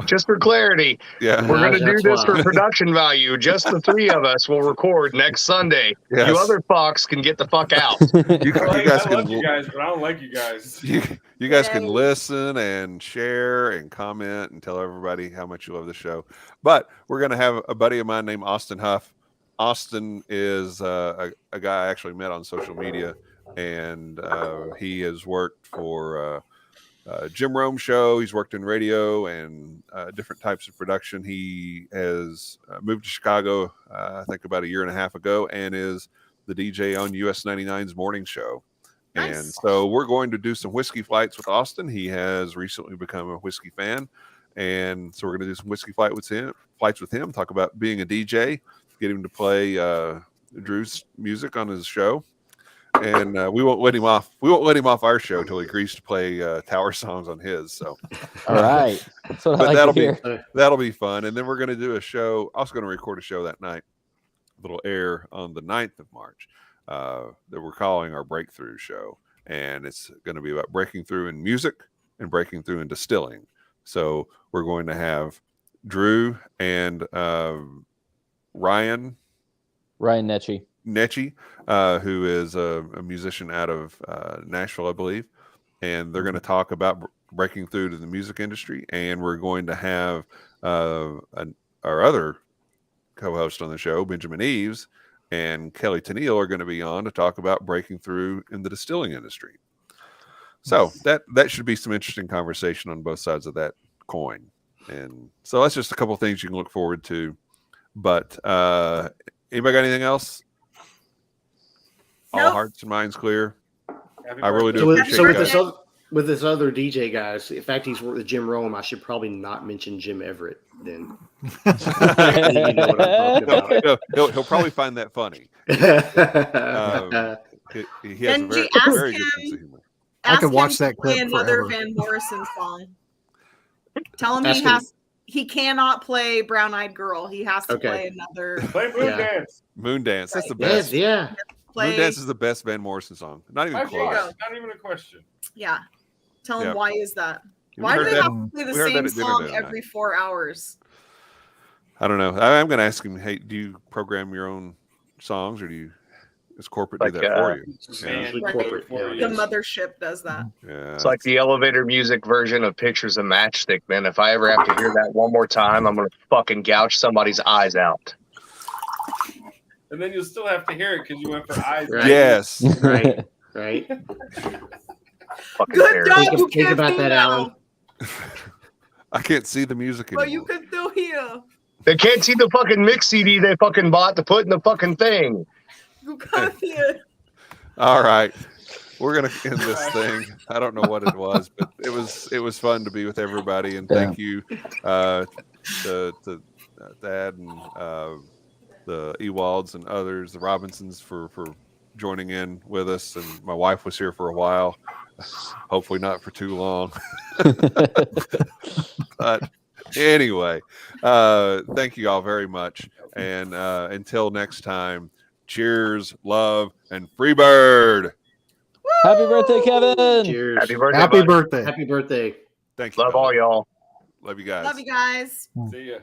Just for clarity, yeah, we're going to do That's this why. for production value. Just the three of us will record next Sunday. Yes. You other fucks can get the fuck out. you I guys love can you guys, but I don't like you guys. you guys can Yay. listen and share and comment and tell everybody how much you love the show. But we're going to have a buddy of mine named Austin Huff. Austin is a guy I actually met on social media, and he has worked for Jim Rome show. He's worked in radio and different types of production. He has moved to Chicago, I think about 1.5 years ago, and is the DJ on US 99's morning show. And Nice. so we're going to do some whiskey flights with Austin. He has recently become a whiskey fan. And so we're going to do some whiskey flights with him, talk about being a DJ, get him to play Drew's music on his show. And we won't let him off. We won't let him off our show until he agrees to play Tower songs on his. So, All right, that's what I but like to hear. that'll be fun. And then we're going to do a show. Also going to record a show that night. That'll air on the 9th of March. That we're calling our Breakthrough Show, and it's going to be about breaking through in music and breaking through in distilling. So we're going to have Drew and Ryan Netchie, who is a musician out of Nashville, I believe, and they're going to talk about breaking through to the music industry. And we're going to have our other co-host on the show, Benjamin Eves, and Kelly Tennille are going to be on to talk about breaking through in the distilling industry. So that should be some interesting conversation on both sides of that coin. And so that's just a couple of things you can look forward to. But anybody got anything else? All Nope. hearts and minds clear. Happy I really do birthday. appreciate So that. with this other DJ guys, in fact, he's worked with Jim Rome. I should probably not mention Jim Everett then. You know what I'm talking about. He'll probably find that funny. He has a Benji, very, ask very good him- sense of humor. I could Ask watch him to that clip play another forever. Van Morrison song. Tell him Ask him. he cannot play Brown Eyed Girl. He has to Okay. play another Play Moon Yeah. Dance. Moondance. That's the Yes, best. yeah. play. Moondance is the best Van Morrison song. Not even My close. favorite. Not even a question. Yeah. Tell him Yeah. why is that? We Why do heard they that- have to play the we heard that same at dinner song the other every night. 4 hours? I don't know. I'm going to ask him, hey, do you program your own songs, or does corporate Like, do that for you? Man, Usually Right. corporate. For Yeah. The mothership does that. Yeah. It's like the elevator music version of Pictures of Matchstick, man. If I ever have to hear that one more time, I'm gonna fucking gouge somebody's eyes out. And then you'll still have to hear it because you went for eyes. Right. Yes. Right. Right. Fucking Good parody. job. Think, You think can't about see that, now, Alan. I can't see the music but you anymore. can still hear. They can't see the fucking mix CD they fucking bought to put in the fucking thing. You can't hear. All right. We're going to end this thing. I don't know what it was, but it was fun to be with everybody. And thank you to Dad and the Ewalds and others, the Robinsons, for joining in with us. And my wife was here for a while. Hopefully not for too long. But anyway, thank you all very much. And until next time, cheers, love, and free bird. Happy birthday, Kevin! Cheers. Happy birthday, Happy buddy. birthday. Happy birthday. Thank you. Love all y'all. Love you guys. Love you guys. See ya.